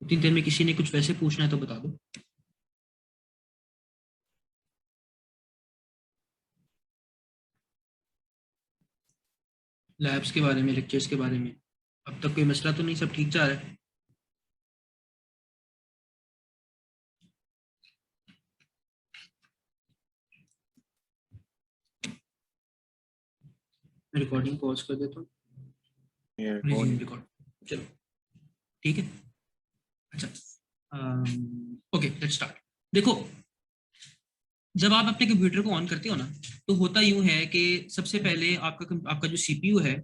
इतनी देर में किसी ने कुछ वैसे पूछना है तो बता दो। लैब्स के बारे में, लेक्चर्स के बारे में, अब तक कोई मसला तो नहीं, सब ठीक जा रहा है? मैं रिकॉर्डिंग पॉज कर देता हूँ, रिज्यूम रिकॉर्ड। चलो ठीक है। अच्छा, ओके लेट्स स्टार्ट। देखो, जब आप अपने कंप्यूटर को ऑन करते हो ना, तो होता यूं है कि सबसे पहले आपका जो सीपीयू है,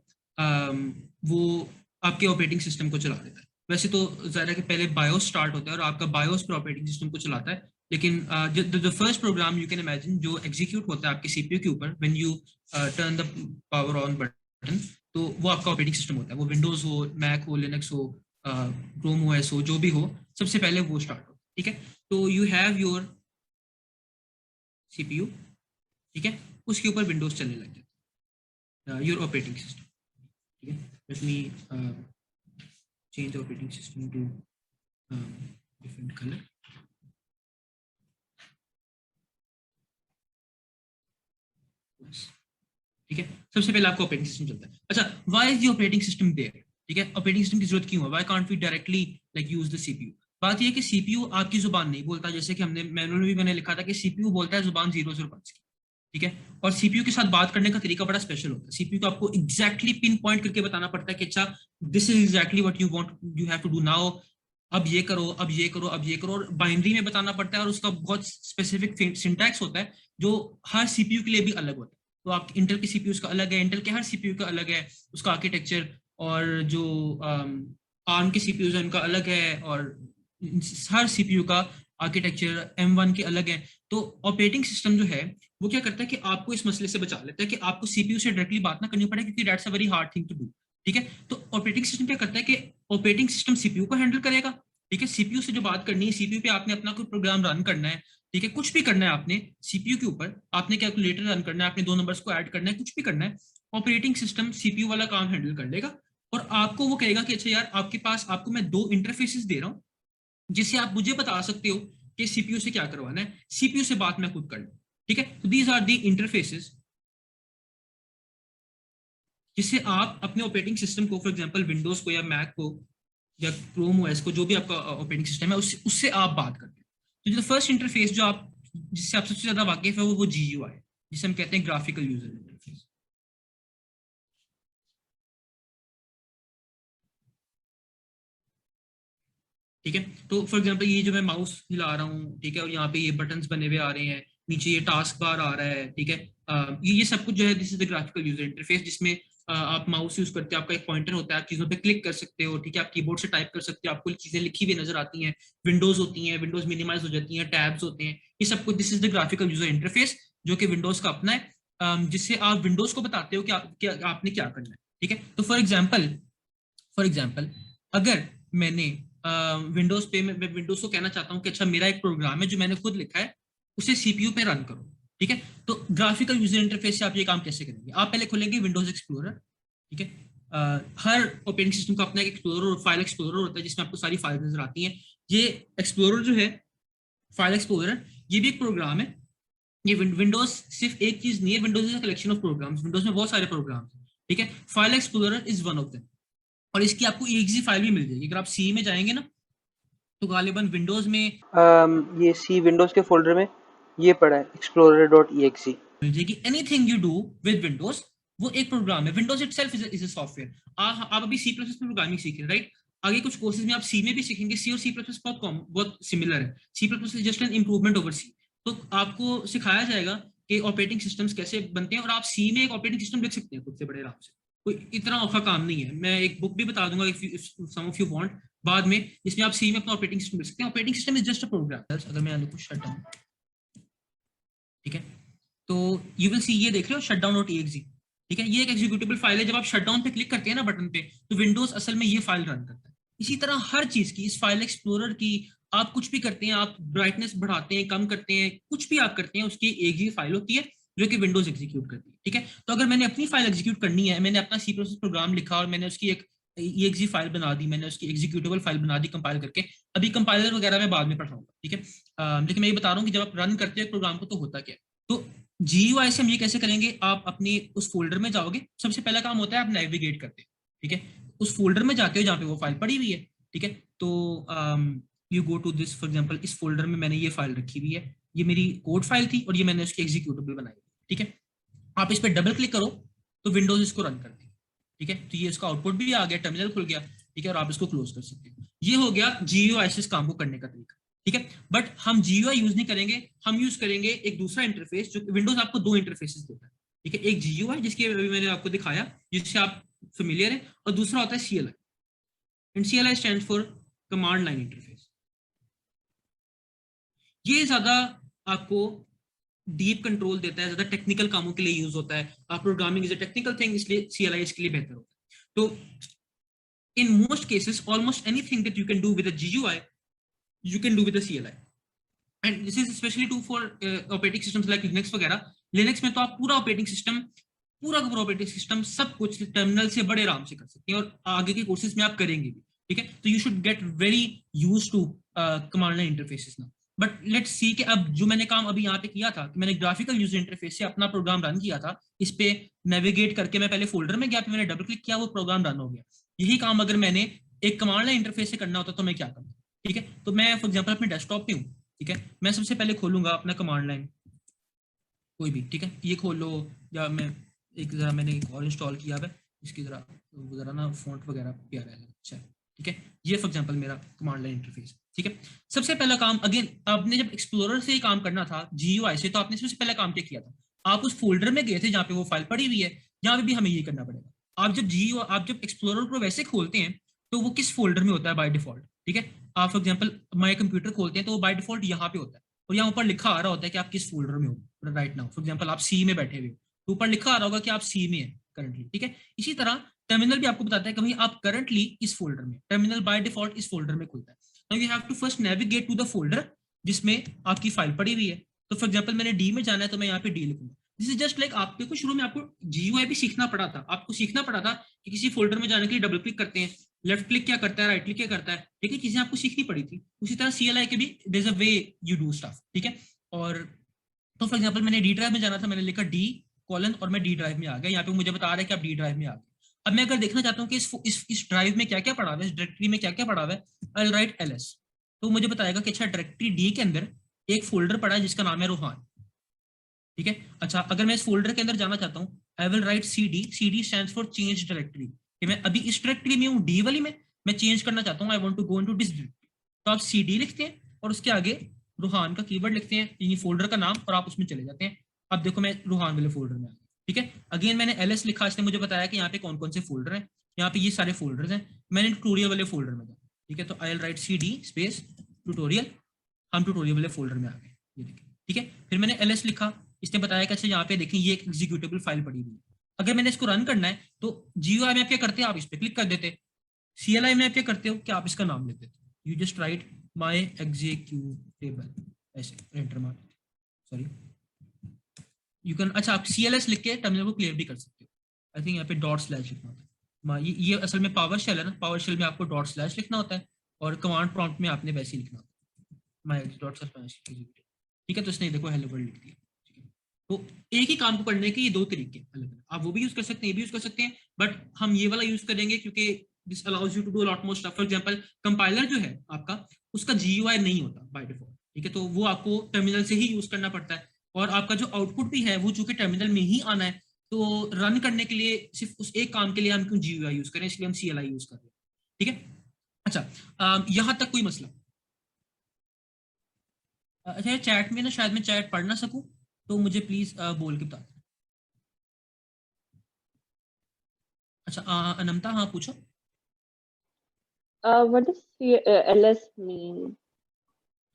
वो आपके ऑपरेटिंग सिस्टम को चला देता है। वैसे तो ज़ाहिर है कि पहले बायोस स्टार्ट होता है और आपका बायोस पर ऑपरेटिंग सिस्टम को चलाता है, लेकिन the first program you can imagine जो एग्जीक्यूट होता है आपके सीपीयू के ऊपर when you turn the power on button, तो वो आपका ऑपरेटिंग सिस्टम होता है। वो विंडोज हो, मैक हो, लिनक्स हो, क्रोम ओएस हो, जो भी हो, सबसे पहले वो स्टार्ट हो। ठीक है, तो यू हैव योर सीपीयू, ठीक है, उसके ऊपर विंडोज चलने लग जाता है, योर ऑपरेटिंग सिस्टम। ठीक है, let me change operating system to different colour. ठीक है, सबसे पहले आपका ऑपरेटिंग सिस्टम चलता है। अच्छा, why is the operating system there? ठीक है, ऑपरेटिंग सिस्टम की जरूरत क्यों है? Why can't we directly like use the CPU? बात यह है कि सीपीयू आपकी जुबान नहीं बोलता, जैसे कि हमने मैनुअल में भी मैंने लिखा था कि सीपीयू बोलता है जुबान 001 की। ठीक है, और सीपीयू के साथ बात करने का तरीका बड़ा स्पेशल होता है। सीपीयू को आपको एग्जैक्टली पिन पॉइंट करके बताना पड़ता है कि अच्छा, this is exactly what you want, you have to do now, अब ये करो, अब ये करो, अब ये करो, और बाइनरी में बताना पड़ता है, और उसका बहुत स्पेसिफिक सिंटैक्स होता है जो हर सीपीयू के लिए भी अलग होता है। तो आप इंटेल के सीपीयू का अलग है, इंटेल के हर सीपीयू का अलग है उसका आर्किटेक्चर, और जो आर्म के सीपीयू है उनका अलग है, और हर सीपीयू का आर्किटेक्चर M1 के अलग है। तो ऑपरेटिंग सिस्टम जो है वो क्या करता है कि आपको इस मसले से बचा लेता है कि आपको सीपीयू से डायरेक्टली बात ना करनी पड़े, क्योंकि that's a very hard thing to do. ठीक है, तो ऑपरेटिंग सिस्टम क्या करता है कि ऑपरेटिंग सिस्टम सीपीयू को हैंडल करेगा। ठीक है, सीपीयू से जो बात करनी है, सीपीयू पे आपने अपना कोई प्रोग्राम रन करना है, ठीक है, कुछ भी करना है आपने सीपीयू के ऊपर, आपने कैलकुलेटर रन करना है, आपने दो नंबर्स को ऐड करना है, कुछ भी करना है, ऑपरेटिंग सिस्टम सीपीयू वाला काम हैंडल कर लेगा। और आपको वो कहेगा कि अच्छा यार, आपके पास आपको मैं दो इंटरफेसेस दे रहा हूँ, जिससे आप मुझे बता सकते हो कि सीपीयू से क्या करवाना है, सीपीयू से बात मैं खुद कर लूँ। ठीक है, तो दीज आर दी इंटरफेसेस जिससे आप अपने ऑपरेटिंग सिस्टम को, फॉर एग्जांपल विंडोज को या मैक को या क्रोम ओएस को, जो भी आपका ऑपरेटिंग सिस्टम है, उससे आप बात करते हैं। तो जो फर्स्ट इंटरफेस जो आप, जिससे आप सबसे ज्यादा वाकिफ है, वो GUI है, जिसे हम कहते हैं ग्राफिकल यूजर इंटरफेस। ठीक है, तो फॉर एग्जांपल ये जो मैं माउस हिला रहा हूँ, ठीक है, और यहाँ पे ये बटन्स बने हुए आ रहे हैं, नीचे ये टास्क बार आ रहा है, ठीक है, ये सब कुछ जो है, this is the graphical user interface, जिसमें आप माउस यूज करते हो, आपका एक पॉइंटर होता है, आप चीजों पे क्लिक कर सकते हो, ठीक है, आप कीबोर्ड से टाइप कर सकते हो, आपको चीजें लिखी हुई नजर आती हैं, विंडोज होती हैं, विंडोज मिनिमाइज हो जाती हैं, टैब्स होते हैं, ये सब कुछ, this is the graphical user interface, जो कि विंडोज का अपना है, जिससे आप विंडोज को बताते हो कि आपने क्या करना है। ठीक है, तो फॉर एग्जाम्पल अगर मैंने विंडोज पे, मैं विंडोज को कहना चाहता हूँ कि अच्छा, मेरा एक प्रोग्राम है जो मैंने खुद लिखा है, उसे सीपीयू पे रन करो। ठीक है, तो ग्राफिकल यूजर इंटरफेस से आप ये काम कैसे करेंगे? आप पहले खोलेंगे विंडोज एक्सप्लोरर। ठीक है, हर ऑपरेटिंग सिस्टम का अपना एक एक्सप्लोरर और फाइल एक्सप्लोरर होता है, जिसमें आपको सारी फाइल नजर आती हैं। ये एक्सप्लोरर जो है, फाइल एक्सप्लोरर, ये भी एक प्रोग्राम है। ये विंडोज सिर्फ एक चीज नहीं है, Windows is a collection of programs, Windows में बहुत सारे प्रोग्राम्स हैं। ठीक है, file explorer is one of them, और इसकी आपको exe फाइल भी मिल जाएगी। अगर आप सी में जाएंगे ना, तो गालिबन विंडोज में ये सी विंडोज़ के फ़ोल्डर में ये पड़ा है explorer.exe। मिल जाएगी। Anything you do with Windows, वो एक प्रोग्राम है। Windows itself is a software. आप अभी C++ में प्रोग्रामिंग सीख रहे हैं, राइट? आगे कुछ कोर्सेज में आप सी में भी सीखेंगे। सी और C++ बहुत सिमिलर है। C++ is just an improvement over C. तो आपको सिखाया जाएगा कि ऑपरेटिंग सिस्टम्स कैसे बनते हैं, और आप सी में एक ऑपरेटिंग सिस्टम लिख सकते हैं खुद से बड़े आराम से। कोई इतना औखा काम नहीं है। मैं एक बुक भी बता दूंगा if some of you want बाद में, जिसमें आप सी में अपना ऑपरेटिंग सिस्टम लिख सकते हैं। Operating system is just a program. अगर मैं कुछ शट डाउन, ठीक है, तो यू विल सी, ये देख रहे हो शट डाउन डॉट exe। ठीक है, ये एक एग्जीक्यूटेबल फाइल है। जब आप शट डाउन पे क्लिक करते हैं ना बटन पे, तो विंडोज असल में ये फाइल रन करता है। इसी तरह हर चीज की, इस फाइल एक्सप्लोरर की, आप कुछ भी करते हैं, आप ब्राइटनेस बढ़ाते हैं, कम करते हैं, कुछ भी आप करते हैं, उसकी एक ही फाइल होती है जो कि विंडोज एग्जीक्यूट करती है। ठीक है, तो अगर मैंने अपनी फाइल एग्जीक्यूट करनी है, मैंने अपना C++ प्रोग्राम लिखा और मैंने उसकी एक exe फाइल बना दी मैंने, उसकी एग्जीक्यूटेबल फाइल बना दी कंपाइल करके। अभी कंपाइलर वगैरह मैं बाद में पढ़ाऊंगा, ठीक है। लेकिन मैं ये बता रहा हूँ कि जब आप रन करते हो प्रोग्राम को तो होता क्या है। तो GUI से हम ये कैसे करेंगे, आप अपनी उस फोल्डर में जाओगे, सबसे पहला काम होता है आप नेविगेट करते हो, ठीक है। उस फोल्डर में जाते हो जहाँ पे वो फाइल पड़ी हुई है, ठीक है। तो you go to this, for example इस फोल्डर में मैंने ये फाइल रखी हुई है, ये मेरी कोड फाइल थी और ये मैंने उसकी एग्जीक्यूटेबल बनाई, ठीक है। आप इस पर डबल क्लिक करो तो विंडोज इसको रन कर देगी, ठीक है। तो ये इसका आउटपुट भी आ गया, टर्मिनल खुल गया, ठीक है, और आप इसको क्लोज कर सकते हो। ये हो गया GUI से इस काम को करने का तरीका, ठीक है। बट हम GUI यूज नहीं करेंगे, हम यूज करेंगे एक दूसरा इंटरफेस, जो विंडोज आपको दो इंटरफेसेस देता है, ठीक है। एक GUI जिसके अभी मैंने आपको दिखाया, जिससे आप फेमिलियर है, और दूसरा होता है CLI, and CLI stand for command line interface. ये ज्यादा आपको डीप कंट्रोल देता है, ज्यादा टेक्निकल कामों के लिए यूज होता है। आप programming is a technical thing, इसलिए CLI इसके लिए बेहतर होता है। तो in most cases almost anything that you can do with a GUI you can do with a CLI, and this is especially true for operating systems like Linux वगैरह। Linux में तो आप पूरा ऑपरेटिंग सिस्टम, पूरा का पूरा operating system सब कुछ टर्मिनल से बड़े आराम से कर सकते हैं, और आगे के कोर्सेज में आप करेंगे भी, ठीक है। तो you should get very use to command line interfaces ना। बट लेट्स सी कि अब जो मैंने काम अभी यहाँ पे किया था कि मैंने ग्राफिकल यूजर इंटरफेस से अपना प्रोग्राम रन किया था, इस पे नेविगेट करके मैं पहले फोल्डर में गया, फिर मैंने डबल क्लिक किया, वो प्रोग्राम रन हो गया। यही काम अगर मैंने एक कमांड लाइन इंटरफेस से करना होता तो मैं क्या करता, ठीक है। तो मैं फॉर एग्जाम्पल अपने डेस्कटॉप पे हूँ, ठीक है। मैं सबसे पहले खोलूंगा अपना कमांड लाइन कोई भी, ठीक है, ये खोल लो, या मैं एक जरा मैंने एक और इंस्टॉल किया है, इसकी जरा जरा ना फॉन्ट वगैरह प्यारा है, अच्छा है, ठीक है। ये फॉर एग्जांपल मेरा कमांड लाइन इंटरफेस, ठीक है। सबसे पहला काम, अगेन आपने जब एक्सप्लोरर से ही काम करना था GUI से, तो आपने सबसे पहला काम क्या किया था, आप उस फोल्डर में गए थे जहाँ पे वो फाइल पड़ी हुई है। यहाँ पे भी हमें ये करना पड़ेगा। आप जब एक्सप्लोरर को वैसे खोलते हैं तो वो किस फोल्डर में होता है बाय डिफॉल्ट, ठीक है। आप फॉर एग्जाम्पल माई कंप्यूटर खोलते हैं तो वो बाय डिफॉल्ट यहाँ पे होता है, और यहाँ ऊपर लिखा आ रहा होता है कि आप किस फोल्डर में हो राइट नाउ। फॉर एग्जांपल आप C में बैठे हुए हो तो ऊपर लिखा आ रहा होगा कि आप C में है करंटली, ठीक है। इसी तरह टर्मिनल भी आपको बताता है कि भाई आप करंटली इस फोल्डर में, टर्मिनल बाय डिफॉल्ट इस फोल्डर में खुलता है। Now you have to first navigate to the folder जिसमें आपकी फाइल पड़ी हुई है। तो फॉर एग्जांपल मैंने D में जाना है तो मैं यहाँ पे D लिखूंगा। दिस इज जस्ट लाइक आपको शुरू में आपको GUI भी सीखना पड़ा था, आपको सीखना पड़ा था कि किसी फोल्डर में जाने के लिए डबल क्लिक करते हैं, लेफ्ट क्लिक क्या करता है, राइट क्लिक क्या करता है, ठीक है, चीजें आपको सीखनी पड़ी थी। उसी तरह CLI के भी there is a way you do stuff, ठीक है। और तो फॉर एग्जांपल मैंने D ड्राइव में जाना था, मैंने लिखा D कॉलन और मैं D ड्राइव में आ गया। यहाँ पे मुझे बता रहा है कि आप D ड्राइव में आ गए। अब मैं अगर देखना चाहता हूँ कि इस ड्राइव में क्या क्या पड़ा हुआ है, इस डायरेक्टरी में क्या क्या पड़ा हुआ है, आई विल राइट LS, तो मुझे बताएगा कि अच्छा डायरेक्टरी D के अंदर एक फोल्डर पड़ा है जिसका नाम है रोहान, ठीक है। अच्छा अगर मैं इस फोल्डर के अंदर जाना चाहता हूँ, I will write CD stands for change directory, कि मैं अभी इस डायरेक्टरी में हूँ D वाली में, मैं चेंज करना चाहता हूँ, I want to go into this directory. तो आप CD लिखते हैं और उसके आगे रूहान का कीवर्ड लिखते हैं, यानी फोल्डर का नाम, और आप उसमें चले जाते हैं। अब देखो मैं रूहान वाले फोल्डर में आ गया, ठीक है। अगेन मैंने LS लिखा, इसने मुझे बताया कि यहाँ पे कौन कौन से फोल्डर हैं, यहाँ पे ये सारे फोल्डर्स हैं। मैंने ट्यूटोरियल वाले फोल्डर में गया, ठीक है। तो I will write CD space tutorial, हम ट्यूटोरियल वाले फोल्डर में आ गए, ये देखिए, ठीक है। फिर मैंने LS लिखा, इसने बताया कि अच्छा यहाँ पे देखें ये एक एग्जीक्यूटेबल फाइल पड़ी हुई है। अगर मैंने इसको रन करना है तो GUI में आप क्या करते हैं, आप इस पर क्लिक कर देते। CLI में आप क्या करते हो कि आप इसका नाम लिख देते हो, you just right my executable, ऐसे एंटर मार, सॉरी यू कैन, अच्छा आप CLS लिख के टर्मिनल को क्लियर भी कर सकते हो। आई थिंक यहाँ पे डॉट स्लैश लिखना होता है, ये असल में पावर शेल है ना, पावर शेल में आपको डॉट स्लैश लिखना होता है, और कमांड प्रॉम्प्ट में आपने वैसे ही लिखना होता है माई डॉट स्लैश, ठीक है। तो इसने देखो हेलो वर्ल्ड लिख दिया, ठीक है। तो एक ही काम को करने के ये दो तरीके अलग अलग, आप वो भी यूज कर सकते हैं, ये भी यूज कर सकते हैं, बट हम ये वाला यूज करेंगे क्योंकि this allows you to do lot more stuff. For example compiler जो है आपका, उसका GUI नहीं होता बाय डिफॉल्ट, ठीक है। तो वो आपको टर्मिनल से ही यूज करना पड़ता है, और आपका जो आउटपुट भी है वो चूंकि टर्मिनल में ही आना है, तो रन करने के लिए सिर्फ उस एक काम के लिए हम क्यों GUI यूज करें, इसलिए हम CLI यूज कर रहे हैं, ठीक है। अच्छा यहां तक कोई मसला? अच्छा चैट में ना, शायद मैं चैट पढ़ ना सकूं, तो मुझे प्लीज बोल के बता दें। अच्छा अनमता, हाँ पूछो। What does LS mean?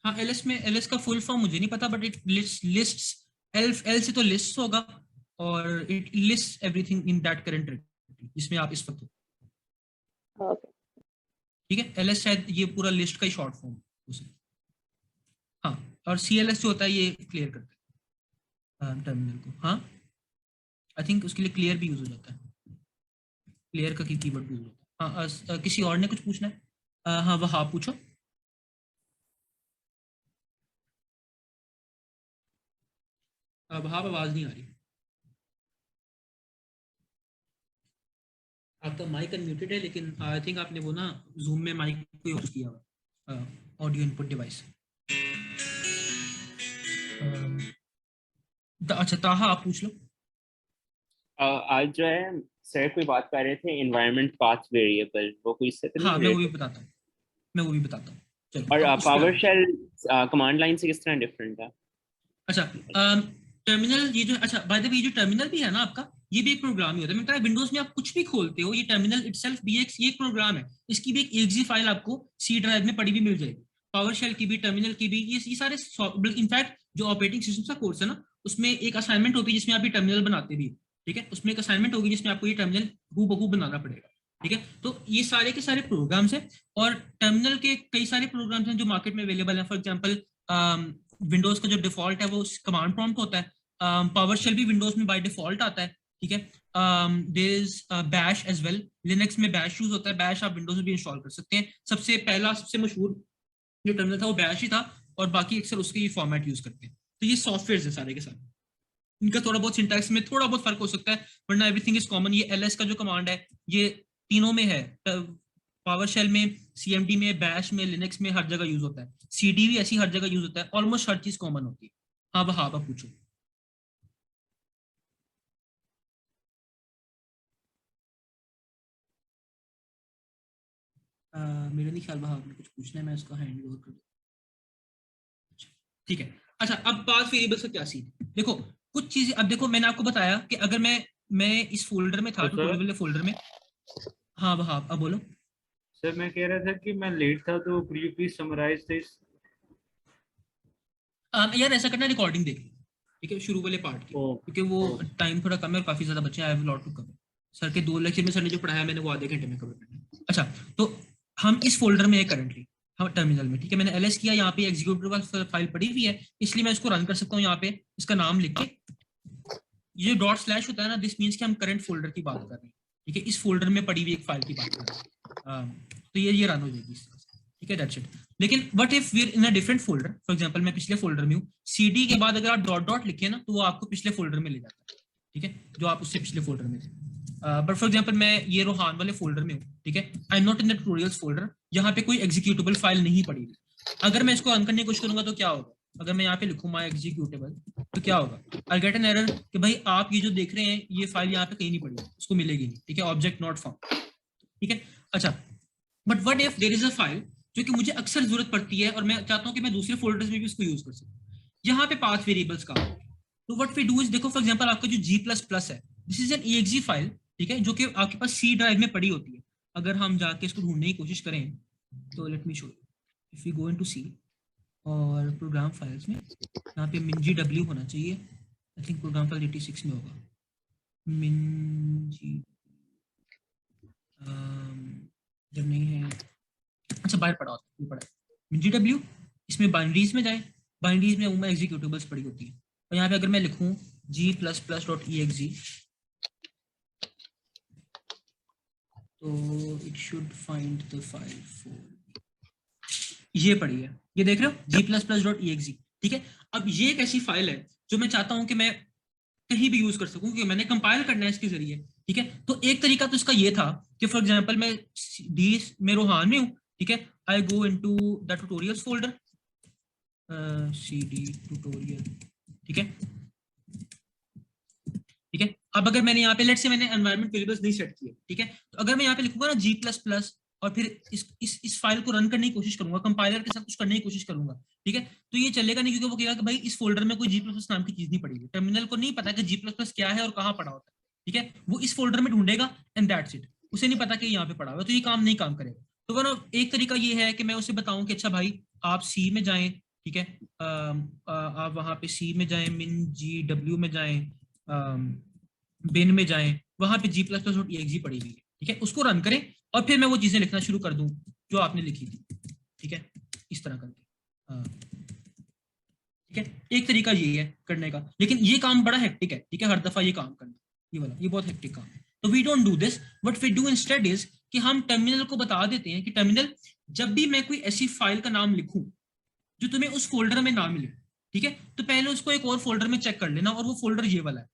हाँ LS का फुल फॉर्म मुझे नहीं पता, बट इट लिस्ट्स, L से तो लिस्ट होगा, और it list everything in that current directory जिसमें आप इस वक्त हो, Okay. ठीक है। LS शायद ये पूरा लिस्ट का ही शॉर्ट फॉर्म हो सकता है, हाँ। और CLS जो होता है ये क्लियर करता है टर्मिनल को, हाँ। आई थिंक उसके लिए क्लियर भी यूज हो जाता है, क्लियर का कीवर्ड भी यूज होता है। हाँ किसी और ने कुछ पूछना है? हाँ वहाब पूछो। वहाब आवाज नहीं आ रही, आपका माइक अनम्यूटेड है, लेकिन आई थिंक आपने वो ना जूम में माइक को यूज किया हुआ, ऑडियो इनपुट डिवाइस। अच्छा ताहा आप पूछ लो। आज जो है सर कोई बात कर रहे थे एनवायरनमेंट पाथ वेरिएबल, वो कोई इससे तो नहीं हाँ मैं वो भी रिलेटेड? बताता हूँ, मैं वो भी बताता हूँ। चलो और अब उस पर पावर आते हैं। शेल कमांड लाइन से किस तरह डिफरेंट है? अच्छा टर्मिनल, ये जो अच्छा बाय द वे ये जो टर्मिनल भी है ना आपका, ये भी एक प्रोग्राम ही होता है। मतलब विंडोज में आप कुछ भी खोलते हो, ये टर्मिनल इटसेल्फ भी एक प्रोग्राम है। इसकी भी एक exe फाइल आपको सी ड्राइव में पड़ी भी मिल जाएगी। पावर शेल की भी, टर्मिनल की भी, ये सारे इनफैक्ट जो ऑपरेटिंग सिस्टम का कोर्स है ना, उसमें एक असाइनमेंट होगी जिसमें आप ये टर्मिनल बनाते भी हो, ठीक है। उसमें एक असाइनमेंट होगी जिसमें आपको ये टर्मिनल हूबहू बनाना पड़ेगा, ठीक है। तो ये सारे के सारे प्रोग्राम्स हैं, और टर्मिनल के कई सारे प्रोग्राम्स हैं जो मार्केट में अवेलेबल हैं। फॉर एग्जांपल विंडोज का जो डिफॉल्ट है वो कमांड प्रॉम्प्ट होता है। पावर शेल भी विंडोज में बाय डिफॉल्ट आता है, ठीक है। There is Bash as well, Linux में बैश यूज होता है। बैश आप विंडोज में भी इंस्टॉल कर सकते हैं। सबसे पहला सबसे मशहूर जो टर्मिनल था वो बैश ही था, और बाकी अक्सर उसके ही फॉर्मेट यूज करते हैं। तो ये सॉफ्टवेयर है सारे के सारे, इनका थोड़ा बहुत सिंटैक्स में थोड़ा बहुत फर्क हो सकता है, वरना एवरीथिंग इज कॉमन। ये एलएस का जो कमांड है ये तीनों में है, पावर शेल में, सीएमडी में, बैश में, लिनक्स में, हर जगह यूज होता है। सीडी भी ऐसी हर जगह यूज होता है, ऑलमोस्ट हर चीज कॉमन होती है। हाँ अब पूछो। मेरा नहीं ख्याल आपने कुछ पूछना है, मैं इसका हैंड ओवर कर दूं। अच्छा, ठीक है। अच्छा अब पाथ वेरिएबल्स का क्या सीन है? देखो कुछ चीजें, अब देखो मैंने आपको बताया कि अगर मैं इस फोल्डर में था, तो ट्यूटोरियल सर वाले फोल्डर में। हाँ अब बोलो। सर मैं कह रहा था कि मैं लेट था, तो could you please summarize this? यार ऐसा करना, रिकॉर्डिंग देख लो, ठीक है, शुरू वाले पार्ट की, ओ क्योंकि वो टाइम थोड़ा कम है और काफी ज्यादा बच्चे, I have lot to cover. Sir के 2 लेक्चर में सर ने जो पढ़ाया मैंने वो आधे घंटे में कवर करना है। अच्छा तो हम इस फोल्डर में है करंटली, हम टर्मिनल में, ठीक है। मैंने एलएस किया, यहाँ पे एग्जीक्यूटिव फाइल पड़ी हुई है, इसलिए मैं इसको रन कर सकता हूँ। यहाँ पे इसका नाम लिख के, ये डॉट स्लैश होता है ना, दिस मीन्स कि हम करंट फोल्डर की बात कर रहे हैं, ठीक है। इस फोल्डर में पड़ी हुई एक फाइल की बात कर रहे हैं। तो ये रन हो जाएगी इस तरह से, ठीक है, दैट्स इट। लेकिन what if we are in a different folder, for example मैं पिछले फोल्डर में हूँ, सीडी के बाद अगर आप डॉट डॉट लिखे ना, तो वो आपको पिछले फोल्डर में ले जाता है, ठीक है, जो आप उससे पिछले फोल्डर में थे। बट फॉर एग्जांपल मैं ये रोहान वाले फोल्डर में हूँ, ठीक है, I am not in the tutorials folder, यहाँ पे कोई एग्जीक्यूटेबल फाइल नहीं पड़ी हुई। अगर मैं इसको रन करने की कोशिश करूंगा तो क्या होगा? अगर मैं यहाँ पे लिखूँ माई एग्जीक्यूटेबल, तो क्या होगा? आई गेट एन एरर कि भाई आप ये जो देख रहे हैं ये फाइल यहाँ पे कहीं नहीं पड़ी, उसको मिलेगी नहीं, ठीक है, ऑब्जेक्ट नॉट फाउंड, ठीक है। अच्छा but what if there is a file जो कि मुझे अक्सर जरूरत पड़ती है और मैं चाहता हूँ कि मैं दूसरे फोल्डर्स में भी उसको यूज कर सकूँ, यहाँ पे पाथ वेरिएबल्स का। तो व्हाट वी डू इज, देखो फॉर एग्जांपल आपका जो G++ है, this is an exe file, ठीक है, जो कि आपके पास सी ड्राइव में पड़ी होती है। अगर हम जाके इसको ढूंढने की कोशिश करें, तो let me show, if we go into C और प्रोग्राम फाइल्स में, यहाँ पे mingw होना चाहिए, आई थिंक प्रोग्राम फाइल 86 में होगा। ming जब नहीं है, अच्छा बाहर पड़ा होता है, पड़ा है mingw। इसमें बाइनरीज में जाए, बाइनरीज में उमा एग्जीक्यूटेबल्स पड़ी होती है, और यहाँ पे अगर मैं लिखूँ G++.exe, तो it should find the file for, ये पड़ी है, ये देख रहे हो G++.exe, ठीक है। अब ये एक ऐसी फाइल है जो मैं चाहता हूं कि मैं कहीं भी यूज कर सकूं, क्योंकि मैंने कंपाइल करना है इसके जरिए, ठीक है। तो एक तरीका तो इसका ये था कि फॉर एग्जांपल मैं डी में रोहान में हूं, ठीक है, I go into the tutorials folder, cd tutorial, ठीक है, ठीक है। अब अगर मैंने यहाँ पे लेट से मैंने एनवायरनमेंट वेरिएबल्स नहीं सेट किए, ठीक है, तो अगर मैं यहाँ पे लिखूंगा ना G++ और फिर इस फाइल को रन करने की कोशिश करूंगा, कंपाइलर के साथ कुछ करने की कोशिश करूंगा, ठीक है, तो ये चलेगा नहीं, क्योंकि वो कहेगा कि भाई इस फोल्डर में कोई G++ नाम की चीज नहीं पड़ी है। टर्मिनल को नहीं पता कि G++ क्या है और कहाँ पड़ा होता है, ठीक है, वो इस फोल्डर में ढूंढेगा एंड दैट्स इट, उसे नहीं पता कि यहाँ पे पड़ा हुआ, तो ये काम नहीं काम करेगा। तो वो एक तरीका ये है कि मैं उसे बताऊं कि अच्छा भाई आप सी में जाएं, ठीक है, आप वहां पे सी में जाएं, mingw में जाएं, बिन में जाएं, वहां पे G++.exe पड़ी हुई है, ठीक है, उसको रन करें और फिर मैं वो चीजें लिखना शुरू कर दूं जो आपने लिखी थी, ठीक है, इस तरह करके। हाँ ठीक है, एक तरीका ये है करने का, लेकिन ये काम बड़ा हेक्टिक है, ठीक है, हर दफा ये काम करना, ये वाला ये बहुत हेक्टिक काम है। तो we don't do this, what we do instead is कि हम टर्मिनल को बता देते हैं कि टर्मिनल जब भी मैं कोई ऐसी फाइल का नाम लिखूं जो तुम्हें उस फोल्डर में ना मिले, ठीक है, तो पहले उसको एक और फोल्डर में चेक कर लेना, और वो फोल्डर ये वाला है,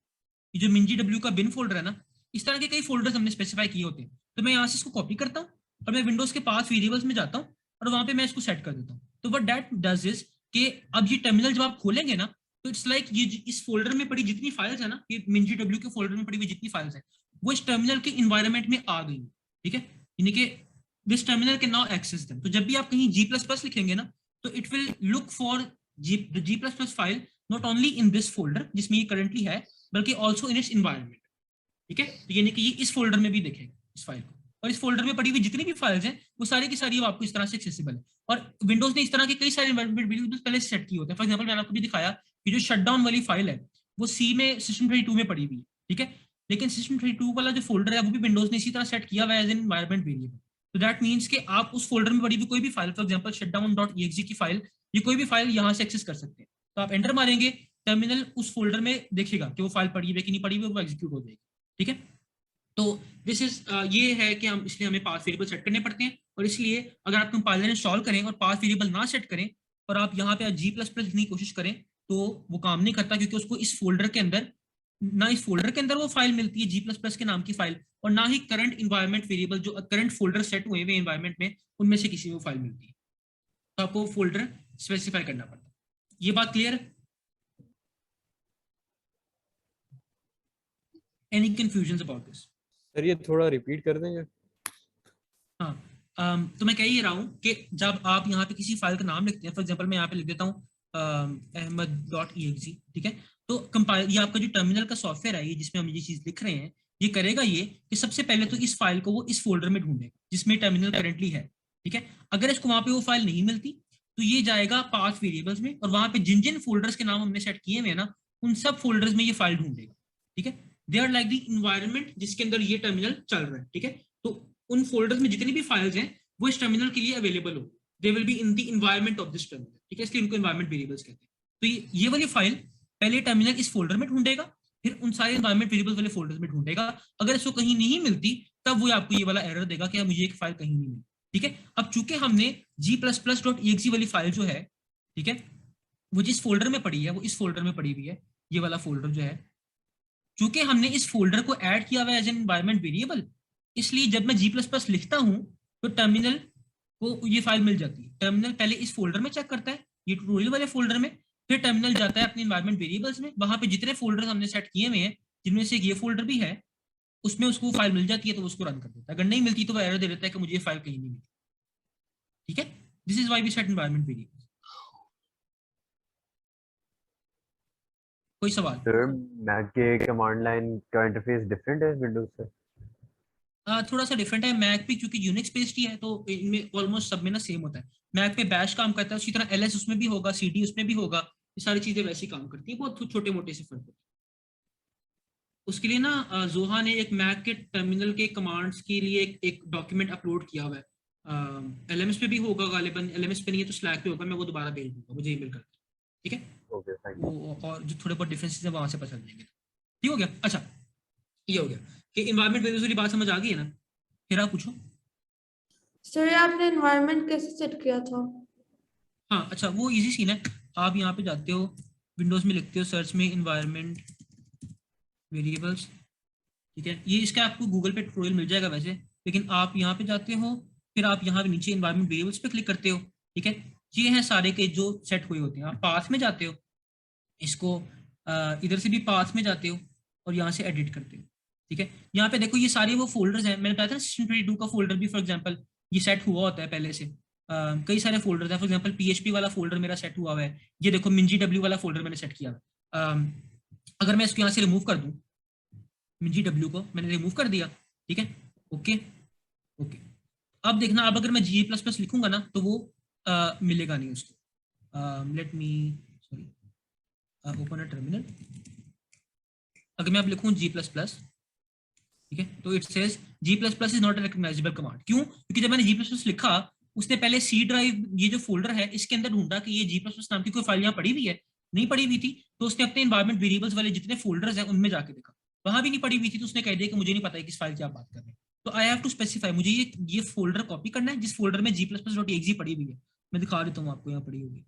ये जो MinGW का बिन फोल्डर है ना, इस तरह के कई फोल्डर्स हमने स्पेसिफाई किए होते हैं। तो मैं यहाँ से इसको कॉपी करता हूँ और मैं विंडोज के पास वेरिएबल्स में जाता हूँ और वहां पे मैं इसको सेट कर देता हूँ। तो व्हाट दैट डज इज कि अब ये टर्मिनल जब आप खोलेंगे ना, तो इट्स लाइक ये इस फोल्डर में पड़ी जितनी फाइल्स है ना, ये MinGW के फोल्डर में पड़ी हुई जितनी फाइल्स है वो इस टर्मिनल के इन्वायरमेंट में आ गई, ठीक है, यानी कि this terminal can now access them. तो जब भी आप कहीं G++ लिखेंगे ना, तो it will look for G++ file not only in this folder जिसमें ये करंटली है, बल्कि ऑल्सो इन इट्स इन्वायरमेंट, ठीक है। तो यानी कि ये इस फोल्डर में भी देखेगा इस फाइल को, और इस फोल्डर में पड़ी हुई जितनी भी फाइल्स हैं वो सारी की सारी आपको इस तरह से एक्सेसिबल है। और विंडोज ने इस तरह के कई सारे एनवायरनमेंट वेरिएबल्स पहले से सेट किए होते हैं। फॉर एग्जांपल मैंने आपको भी दिखाया कि जो शटडाउन वाली फाइल है वो सी में System32 में पड़ी हुई है, ठीक है, लेकिन System32 वाला जो फोल्डर है वो भी विंडोज ने इसी तरह सेट किया हुआ है एज एन एनवायरनमेंट वेरिएबल। तो दैट मींस कि आप उस फोल्डर में पड़ी हुई कोई भी फाइल, फॉर एग्जांपल shutdown.exe की फाइल, ये कोई भी फाइल यहाँ से एक्सेस कर सकते हैं। तो आप एंटर मारेंगे, टर्मिनल उस फोल्डर में देखेगा कि वो फाइल पड़ी हुई है कि नहीं पड़ी हुई, वो एग्जीक्यूट हो जाएगी, ठीक है। तो दिस इज ये है कि हम इसलिए हमें पाथ वेरिएबल सेट करने पड़ते हैं, और इसलिए अगर आप कंपाइलर इंस्टॉल करें और पाथ वेरिएबल ना सेट करें और आप यहाँ पे G++ लिखने की कोशिश करें तो वो काम नहीं करता, क्योंकि उसको इस फोल्डर के अंदर, ना इस फोल्डर के अंदर वो फाइल मिलती है G++ के नाम की फाइल, और ना ही करंट इन्वायरमेंट वेरिएबल जो करंट फोल्डर सेट हुए हुए एनवायरमेंट में उनमें से किसी में फाइल मिलती है। तो आपको फोल्डर स्पेसिफाई करना पड़ता है। ये बात क्लियर है? Any confusion about this? Sir ये थोड़ा रिपीट कर देंगे? हाँ, तो मैं कह ही रहा हूँ कि जब आप यहाँ पे किसी फाइल का नाम लिखते हैं, फॉर एग्जांपल मैं यहाँ पे लिख देता हूँ ahmed.exe, ठीक है, तो कंपाइल, ये आपका जो टर्मिनल का सॉफ्टवेयर है, ये जिसमें हम ये चीज लिख रहे हैं, ये करेगा ये कि सबसे पहले तो इस फाइल को वो इस फोल्डर में ढूंढेगा जिसमें टर्मिनल करेंटली है, ठीक है। अगर इसको वहां पे वो फाइल नहीं मिलती तो ये जाएगा पाथ वेरिएबल्स में, और वहां पे जिन जिन फोल्डर्स के नाम हमने सेट किए हुए हैं ना, उन सब फोल्डर्स में ये फाइल ढूंढेगा, ठीक है। They are like the environment जिसके अंदर ये टर्मिनल चल रहा है, ठीक है। तो उन फोल्डर्स में जितनी भी फाइल्स हैं वो इस टर्मिनल के लिए अवेलेबल हो, they will be in the environment of this terminal, ठीक है, इसलिए इनको इन्वायरमेंट वेरिएबल्स कहते हैं। तो ये वाली फाइल पहले टर्मिनल इस फोल्डर में ढूंढेगा, फिर उन सारे इन्वायरमेंट वेरिएबल्स वाले फोल्डर्स में ढूंढेगा। अगर इसको कहीं नहीं मिलती तब वो आपको ये वाला एरर देगा कि मुझे एक फाइल कहीं नहीं मिली, ठीक है। अब चूंकि हमने G++.exe वाली फाइल जो है, ठीक है, वो जिस फोल्डर में पड़ी है वो इस फोल्डर में पड़ी हुई है, ये वाला फोल्डर जो है, चूंकि हमने इस फोल्डर को ऐड किया हुआ है एज एन एनवायरनमेंट वेरिएबल, इसलिए जब मैं G++ लिखता हूं तो टर्मिनल को ये फाइल मिल जाती है। टर्मिनल पहले इस फोल्डर में चेक करता है, ये ट्यूटोरियल वाले फोल्डर में, फिर टर्मिनल जाता है अपने एनवायरनमेंट वेरिएबल्स में, वहां पे जितने फोल्डर हमने सेट किए हुए हैं जिनमें से ये फोल्डर भी है, उसमें उसको फाइल मिल जाती है तो उसको रन कर देता है। अगर नहीं मिलती तो वो एरर दे देता है कि मुझे ये फाइल कहीं नहीं मिली, ठीक है। This is why we set environment variables. कोई सवाल? सर मैक के कमांड लाइन का इंटरफेस डिफरेंट है विंडोज से? थोड़ा सा डिफरेंट है। मैक भी क्योंकि यूनिक्स बेस्ड ही है तो इनमें ऑलमोस्ट सब में ना सेम होता है। मैक पे बैश काम करता है, उसी तरह एलएस उसमें भी होगा, सीडी उसमें भी होगा, ये सारी चीजें वैसी काम करती है, बहुत छोटे मोटे से फर्क होते हैं। उसके लिए ना जोहा ने एक मैक के टर्मिनल के कमांड्स के लिए एक डॉक्यूमेंट अपलोड किया हुआ है, एलएमएस पे भी होगा गालिबन, एलएमएस पे नहीं है तो स्लैक पे होगा, मैं वो दोबारा भेज दूंगा, मुझे ईमेल करके, ठीक है। Okay thank you. वो और जो थोड़े बहुत डिफरेंसेस हैं वहां से पता चल जाएंगे, ठीक हो गया। अच्छा ये हो गया कि इन्वायरमेंट वेरिएबल्स वाली बात समझ आ गई है ना। फिर आप पूछो। सर आपने एनवायरनमेंट कैसे सेट किया था? हाँ अच्छा, वो इजी सीन है। आप यहाँ पे जाते हो, विंडोज में लिखते हो सर्च में इन्वायरमेंट वेरिएबल्स, ठीक है। ये इसका आपको गूगल पे ट्यूटोरियल मिल जाएगा वैसे, लेकिन आप यहाँ पे जाते हो, फिर आप यहाँ पे नीचे इन्वायरमेंट वेरिएबल्स पे क्लिक करते हो, ठीक है। ये हैं सारे के जो सेट हुए होते हैं। आप पाथ में जाते हो, इसको इधर से भी पाथ में जाते हो और यहाँ से एडिट करते हो, ठीक है। यहाँ पे देखो ये सारे वो फोल्डर्स हैं, मैंने बताया था System32 का फोल्डर भी फॉर एग्जांपल ये सेट हुआ होता है पहले से। कई सारे फोल्डर्स हैं, फॉर एग्जांपल PHP वाला फोल्डर मेरा सेट हुआ है, ये देखो MinGW वाला फोल्डर मैंने सेट किया है। अगर मैं इसको यहाँ से रिमूव कर दूँ, MinGW को मैंने रिमूव कर दिया, ठीक है, ओके ओके। अब देखना, अब अगर मैं G++ लिखूंगा ना तो वो मिलेगा नहीं उसको। Let me sorry open a terminal. अगर मैं अब लिखूं G++, ठीक है, तो it says G++ is not a recognisable command. क्यों? क्योंकि जब मैंने G++ लिखा, उसने पहले सी ड्राइव ये जो फोल्डर है इसके अंदर ढूंढा कि ये G++ नाम की कोई फाइल यहाँ पड़ी हुई है, नहीं पड़ी हुई थी, तो उसने अपने एनवायरनमेंट वेरिएबल्स वाले जितने फोल्डर्स हैं उनमें जाके देखा, वहां भी नहीं पड़ी हुई थी, तो उसने कह दिया कि मुझे नहीं पता है किस फाइल की आप बात कर रहे हैं, तो आई हैव टू स्पेसिफाई मुझे ये फोल्डर कॉपी करना है जिस फोल्डर में g++.exe पड़ी हुई है। मैं दिखा देता हूँ आपको, यहाँ पड़ी होगी,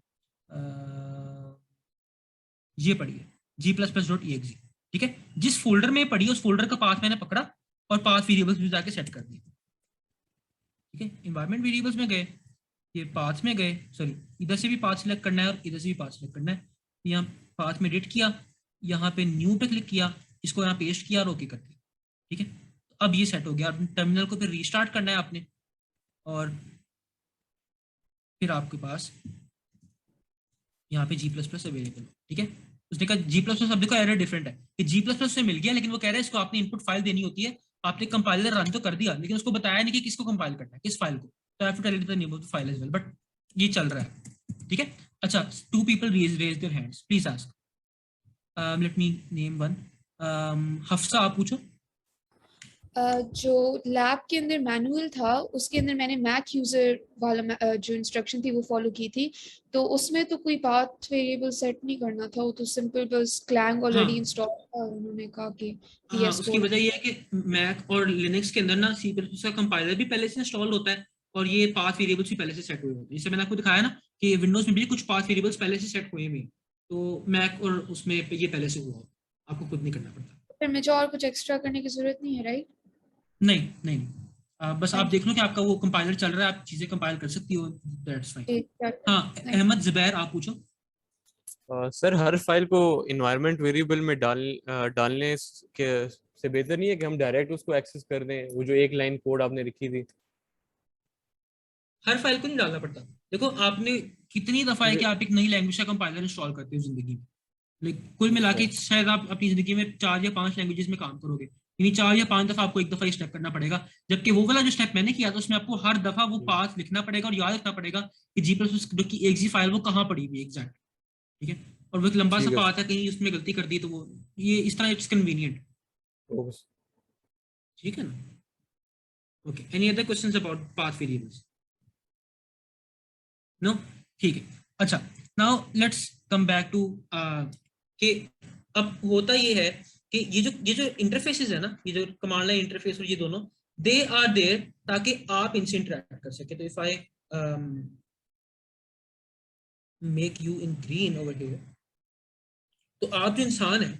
ये पड़ी है g++.exe, ठीक है। जिस फोल्डर में पड़ी है उस फोल्डर का पाथ मैंने पकड़ा और पाथ वेरिएबल्स में जाके सेट कर दिया, ठीक है। एनवायरनमेंट वेरिएबल्स में गए, ये पाथ में गए, सॉरी इधर से भी पाथ सिलेक्ट करना है और इधर से भी पाथ सिलेक्ट करना है। यहाँ पाथ में एडिट किया, यहाँ पे न्यू पे क्लिक किया, इसको यहाँ पेस्ट किया और ओके कर दिया, ठीक है। अब ये सेट हो गया। टर्मिनल को फिर रीस्टार्ट करना है आपने और फिर आपके पास यहाँ पे g++ अवेलेबल है, ठीक है। उसने कहा g++, अब देखो एरर डिफरेंट है कि g++ से मिल गया, लेकिन वो कह रहा है इसको आपने इनपुट फाइल देनी होती है। आपने कंपाइलर रन तो कर दिया लेकिन उसको बताया नहीं कि किसको कंपाइल करना है, किस फाइल को। तो I have to tell it the name of the file as well, but ये चल रहा है, ठीक है। अच्छा, 2 people raise their hands, please ask. Let me name one. Hafsa, आप पूछो। जो लैब के अंदर मैनुअल था उसके अंदर मैंने मैक यूजर वाला जो इंस्ट्रक्शन थी वो फॉलो की थी, तो उसमें तो कोई पाथ वेरिएबल सेट नहीं करना था, वो तो सिंपल बस क्लैंग ऑलरेडी इंस्टॉल था। उन्होंने कहा कि उसकी वजह ये है कि मैक और लिनक्स के अंदर ना C++ का कंपाइलर भी पहले से इंस्टॉल होता है और ये पाथ वेरिएबल्स भी पहले से सेट हुए होते हैं। जैसे मैंने आपको दिखाया ना कि विंडोज में भी कुछ पाथ वेरिएबल्स पहले से सेट हुए हैं, तो मैक और उसमें ये पहले से हुआ, आपको खुद नहीं करना पड़ता। फिर मुझे और कुछ एक्स्ट्रा करने की जरूरत नहीं है, राइट? नहीं, बस आप देख लो कि आपका वो कंपाइलर चल रहा है, आप चीजें कंपाइल कर सकती हो, दैट्स फाइन। हाँ, अहमद जुबैर, आप पूछो। सर, हर फाइल को इन्वायरमेंट वेरिएबल में डालने के से बेहतर नहीं है कि हम डायरेक्ट उसको एक्सेस कर दें, वो जो एक लाइन कोड आपने लिखी थी? हर फाइल को नहीं डालना पड़ता। देखो, आपने कितनी दफा है कि आप एक नई लैंग्वेज का कंपाइलर इंस्टॉल करते हो जिंदगी में, लेकिन कुल मिला के शायद आप अपनी जिंदगी में 4 या 5 लैंग्वेजेस में काम करोगे, यानी 4 या 5 दफा आपको एक दफा स्टेप करना पड़ेगा। जबकि वो वाला जो स्टेप मैंने किया था उसमें आपको हर दफा वो पाथ लिखना पड़ेगा और याद रखना पड़ेगा कि g++ की exe फाइल वो कहाँ पड़ी हुई है एग्जैक्ट, ठीक है। और वो एक लंबा सा पाथ है, कहीं उसमें गलती कर दी तो वो ये इस तरह इट्स कन्वीनियंट, ठीक है ना। Okay, any other questions about path variables? No, ठीक है। अच्छा, now let's come back to कि अब होता ये है कि ये जो इंटरफेसेस है ना, ये जो कमांड लाइन इंटरफेस और ये दोनों, दे आर देयर ताकि आप इनसे इंटरेक्ट कर सके। तो if I make you in green over here, तो आप जो इंसान है,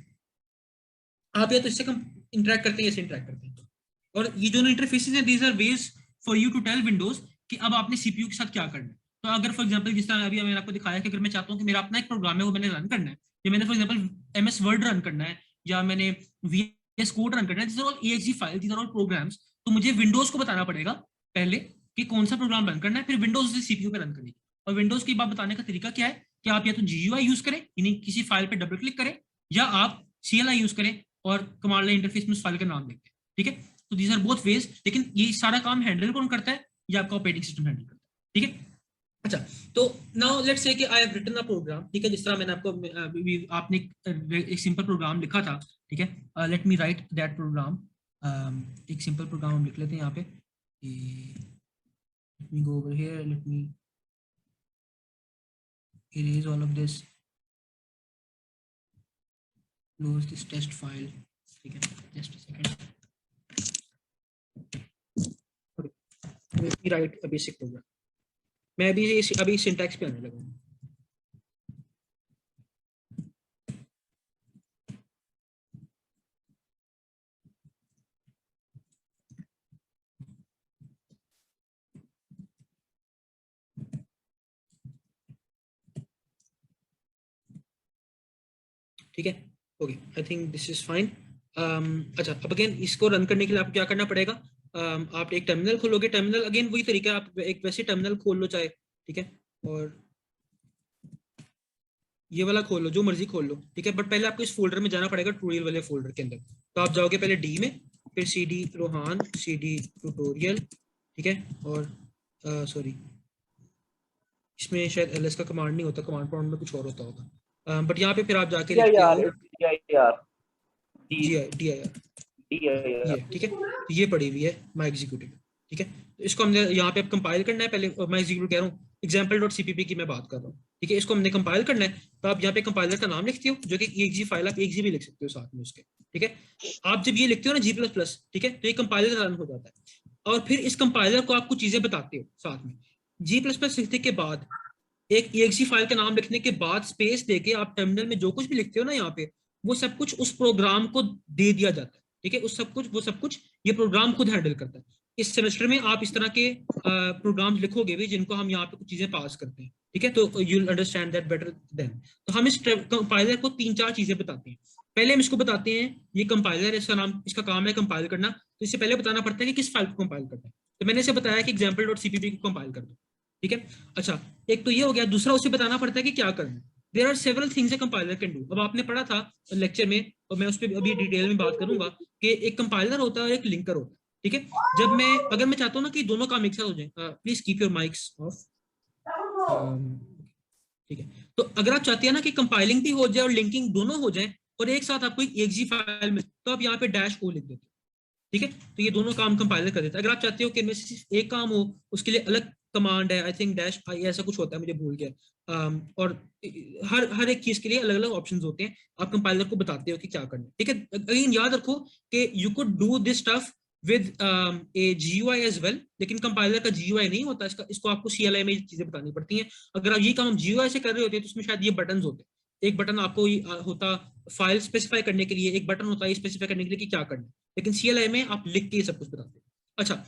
आप या तो इससे कम इंटरेक्ट करते हैं या इससे इंटरेक्ट करते हैं। और ये जो इंटरफेसेस हैं, these are ways for you to tell Windows कि अब आपने सीपीयू के साथ क्या करना है। तो अगर फॉर एग्जांपल जिस तरह अभी मैंने आपको दिखाया कि अगर मैं चाहता हूं कि मेरा अपना एक प्रोग्राम है वो मैंने रन करना है, या मैंने for example MS Word run करना है, या मैंने VS कोड रन करना है, this are all exe file, this are all programs. तो मुझे विंडोज को बताना पड़ेगा पहले कि कौन सा प्रोग्राम रन करना है, फिर विंडोज उसे सीपीयू पे रन करेगी। और विंडोज की बात बताने का तरीका क्या है कि आप या तो GUI यूज करें, यानी किसी फाइल पे डबल क्लिक करें, या आप CLI यूज करें और कमांड लाइन इंटरफेस में उस फाइल का नाम लिखते हैं, ठीक है। तो दीज आर बोथ वेज, लेकिन ये सारा काम हैंडल कौन करता है? ये आपका ऑपरेटिंग सिस्टम हैंडल करता है, ठीक है। अच्छा, तो नाउ लेट्स से कि I have written a program, ठीक है। जिस तरह मैंने आपको आपने एक सिंपल प्रोग्राम लिखा था, ठीक है। Let me write that program. एक सिंपल प्रोग्राम हम लिख लेते हैं यहाँ पे। Let me go over here, let me erase all of this, close this test file, ठीक है। just a second, okay, let me write a basic program। मैं अभी सिंटैक्स पे आने लगा हूँ। ठीक है, okay, I think this is fine. अच्छा, अब अगेन इसको रन करने के लिए आपको क्या करना पड़ेगा? आप एक टर्मिनल खोलोगे, टर्मिनल अगेन वही तरीका है, आप एक वैसे टर्मिनल खोल लो चाहे, ठीक है, और ये वाला खोल लो, जो मर्जी खोल लो, ठीक है। बट पहले आपको इस फोल्डर में जाना पड़ेगा, ट्यूटोरियल वाले फोल्डर के अंदर। तो आप जाओगे पहले D में, फिर CD रोहान, CD ट्यूटोरियल, ठीक है। और सॉरी, इसमें शायद LS का कमांड नहीं होता, कमांड प्रॉम्प्ट में कुछ और होता होगा। बट यहाँ पे फिर आप जाके DIR, ठीक है। तो ये पड़ी हुई है माई एग्जीक्यूटिव, ठीक है। तो इसको हमने यहाँ पे अब कंपाइल करना है। पहले माई एग्जीक्यूटिव कह रहा हूँ, example.cpp की मैं बात कर रहा हूँ, ठीक है। इसको हमने कंपाइल करना है, तो आप यहाँ पे कंपाइलर का नाम लिखते हो जो कि exe फाइल, आप exe भी लिख सकते हो साथ में उसके, ठीक है। आप जब ये लिखते हो ना G++, ठीक है, तो ये कंपाइलर रन हो जाता है, और फिर इस कंपाइलर को आप कुछ चीजें बताते हो साथ में। G++ लिखने के बाद एक exe फाइल का नाम लिखने के बाद स्पेस देके आप टर्मिनल में जो कुछ भी लिखते हो ना यहाँ पे, वो सब कुछ उस प्रोग्राम को दे दिया जाता है, ठीक है। वो सब कुछ ये प्रोग्राम खुद हैंडल करता है। इस सेमेस्टर में आप इस तरह के प्रोग्राम्स लिखोगे भी जिनको हम यहाँ पे कुछ चीजें पास करते हैं, ठीक है, तो you will understand that better than. तो हम इस कंपाइलर को 3-4 चीजें बताते हैं। पहले हम इसको बताते हैं, ये कंपाइलर है, इसका काम है कंपाइल करना, तो इससे पहले बताना पड़ता है कि किस फाइल को कंपाइल करना है। तो मैंने इसे बताया कि example.cpp को कंपाइल कर दो, ठीक है। अच्छा, एक तो ये हो गया। दूसरा उसे बताना पड़ता है कि क्या करना है। There are several things a compiler can do. अब आपने पढ़ा था लेक्चर में, और मैं उस पर अभी डिटेल में बात करूंगा कि एक कंपाइलर होता है और एक लिंकर होता है, ठीक है। अगर मैं चाहता हूँ ना कि दोनों काम एक साथ हो जाए, please keep your mics of, ठीक है। तो अगर आप चाहते हैं ना कि कंपाइलिंग भी हो जाए और लिंकिंग दोनों हो जाए और एक साथ आपको एक exe फाइल में, तो आप यहाँ पे -o लिख देते हो, ठीक है। तो ये दोनों काम कंपाइलर कर देता है। अगर आप चाहते हो कि इनमें से सिर्फ एक काम हो, उसके लिए अलग कमांड है, आई थिंक -i ऐसा कुछ होता है, मुझे भूल गया। और हर एक चीज के लिए अलग अलग ऑप्शंस होते हैं, आप कंपाइलर को बताते हो कि क्या करना है, ठीक है। अगेन याद रखो कि you could do this stuff with a GUI as well, लेकिन कंपाइलर का GUI नहीं होता, इसको आपको CLI में चीजें बतानी पड़ती हैं। अगर आप ये काम GUI से कर रहे होते तो उसमें शायद ये बटन होते, एक बटन आपको होता फाइल स्पेसिफाई करने के लिए, एक बटन होता है स्पेसिफाई करने के लिए कि क्या करना है, लेकिन CLI में आप लिख के सब कुछ बताते हैं। अच्छा,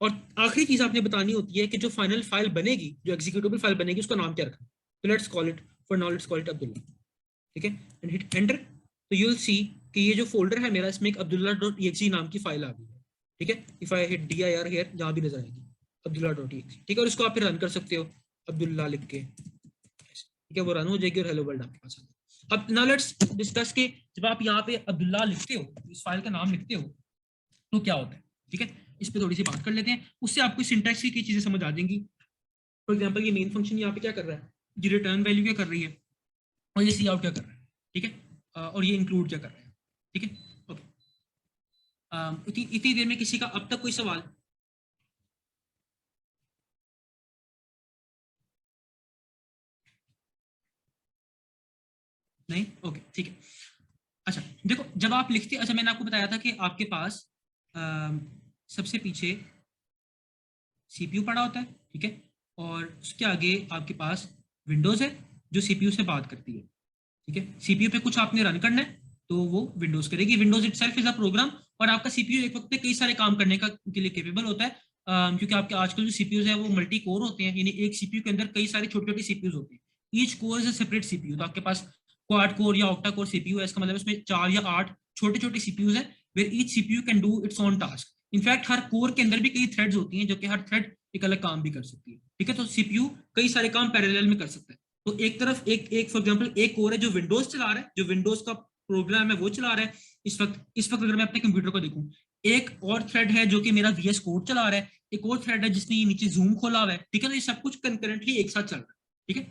और आखिरी चीज आपने बतानी होती है कि जो फाइनल फाइल बनेगी, जो एग्जीक्यूटेबल फाइल बनेगी, उसका नाम क्या रखना है। तो let's call it, for now let's call it Abdullah, ठीक है, एंड हिट एंटर। तो यू विल सी कि ये जो फोल्डर है मेरा, इसमें एक abdullah.exe नाम की फाइल आ गई है, ठीक है। If I hit dir here, जहां भी नजर आएगी abdullah.exe, ठीक है। और इसको आप फिर रन कर सकते हो अब्दुल्ला लिख के, ठीक है, वो रन हो जाएगी और हेलो वर्ल्ड आपके पास आ जाएगी। अब नाउ लेट्स डिस्कस के जब आप यहाँ पे अब्दुल्ला लिखते हो, इस फाइल का नाम लिखते हो, तो क्या होता है, ठीक है। इस पे थोड़ी सी बात कर लेते हैं, उससे आपको सिंटैक्स की चीजें समझ आ जाएंगी। फॉर एग्जांपल ये मेन फंक्शन यहाँ पे क्या कर रहा है, ये रिटर्न वैल्यू क्या कर रही है, और ये सी आउट क्या कर रहा है, ठीक है, और ये इंक्लूड क्या कर रहा है, ठीक है। ओके, इतनी देर में किसी का अब तक कोई सवाल? नहीं, ओके, ठीक है। अच्छा देखो, जब आप लिखते, अच्छा मैंने आपको बताया था कि आपके पास सबसे पीछे CPU पड़ा होता है, ठीक है, और उसके आगे आपके पास विंडोज है जो CPU से बात करती है, ठीक है। CPU पे कुछ आपने रन करना है तो वो विंडोज करेगी। Windows itself is a program, और आपका CPU एक वक्त पे कई सारे काम करने के लिए केपेबल होता है, क्योंकि आपके आजकल जो CPUs है वो मल्टी कोर होते हैं, यानी एक CPU के अंदर कई सारे छोटे छोटे CPUs होते हैं। Each core is a separate CPU। तो आपके पास क्वाड कोर या ऑक्टा कोर CPU है, इसका मतलब इसमें 4 या 8 छोटे छोटे CPUs हैं, where each CPU can do its own task. In fact हर कोर के अंदर भी कई थ्रेड्स होती हैं जो कि हर थ्रेड एक अलग काम भी कर सकती है, ठीक है। तो CPU कई सारे काम पैरेलल में कर सकता है। तो एक तरफ एक फॉर एग्जांपल एक कोर है जो विंडोज चला रहा है, जो विंडोज का प्रोग्राम है वो चला रहा है इस वक्त अगर मैं अपने कंप्यूटर को देखूं, एक और थ्रेड है जो कि मेरा VS कोड चला रहा है, एक और थ्रेड है जिसने ये नीचे जूम खोला हुआ है, ठीक है। तो ये सब कुछ कंकरेंटली एक साथ चल रहा है, ठीक है।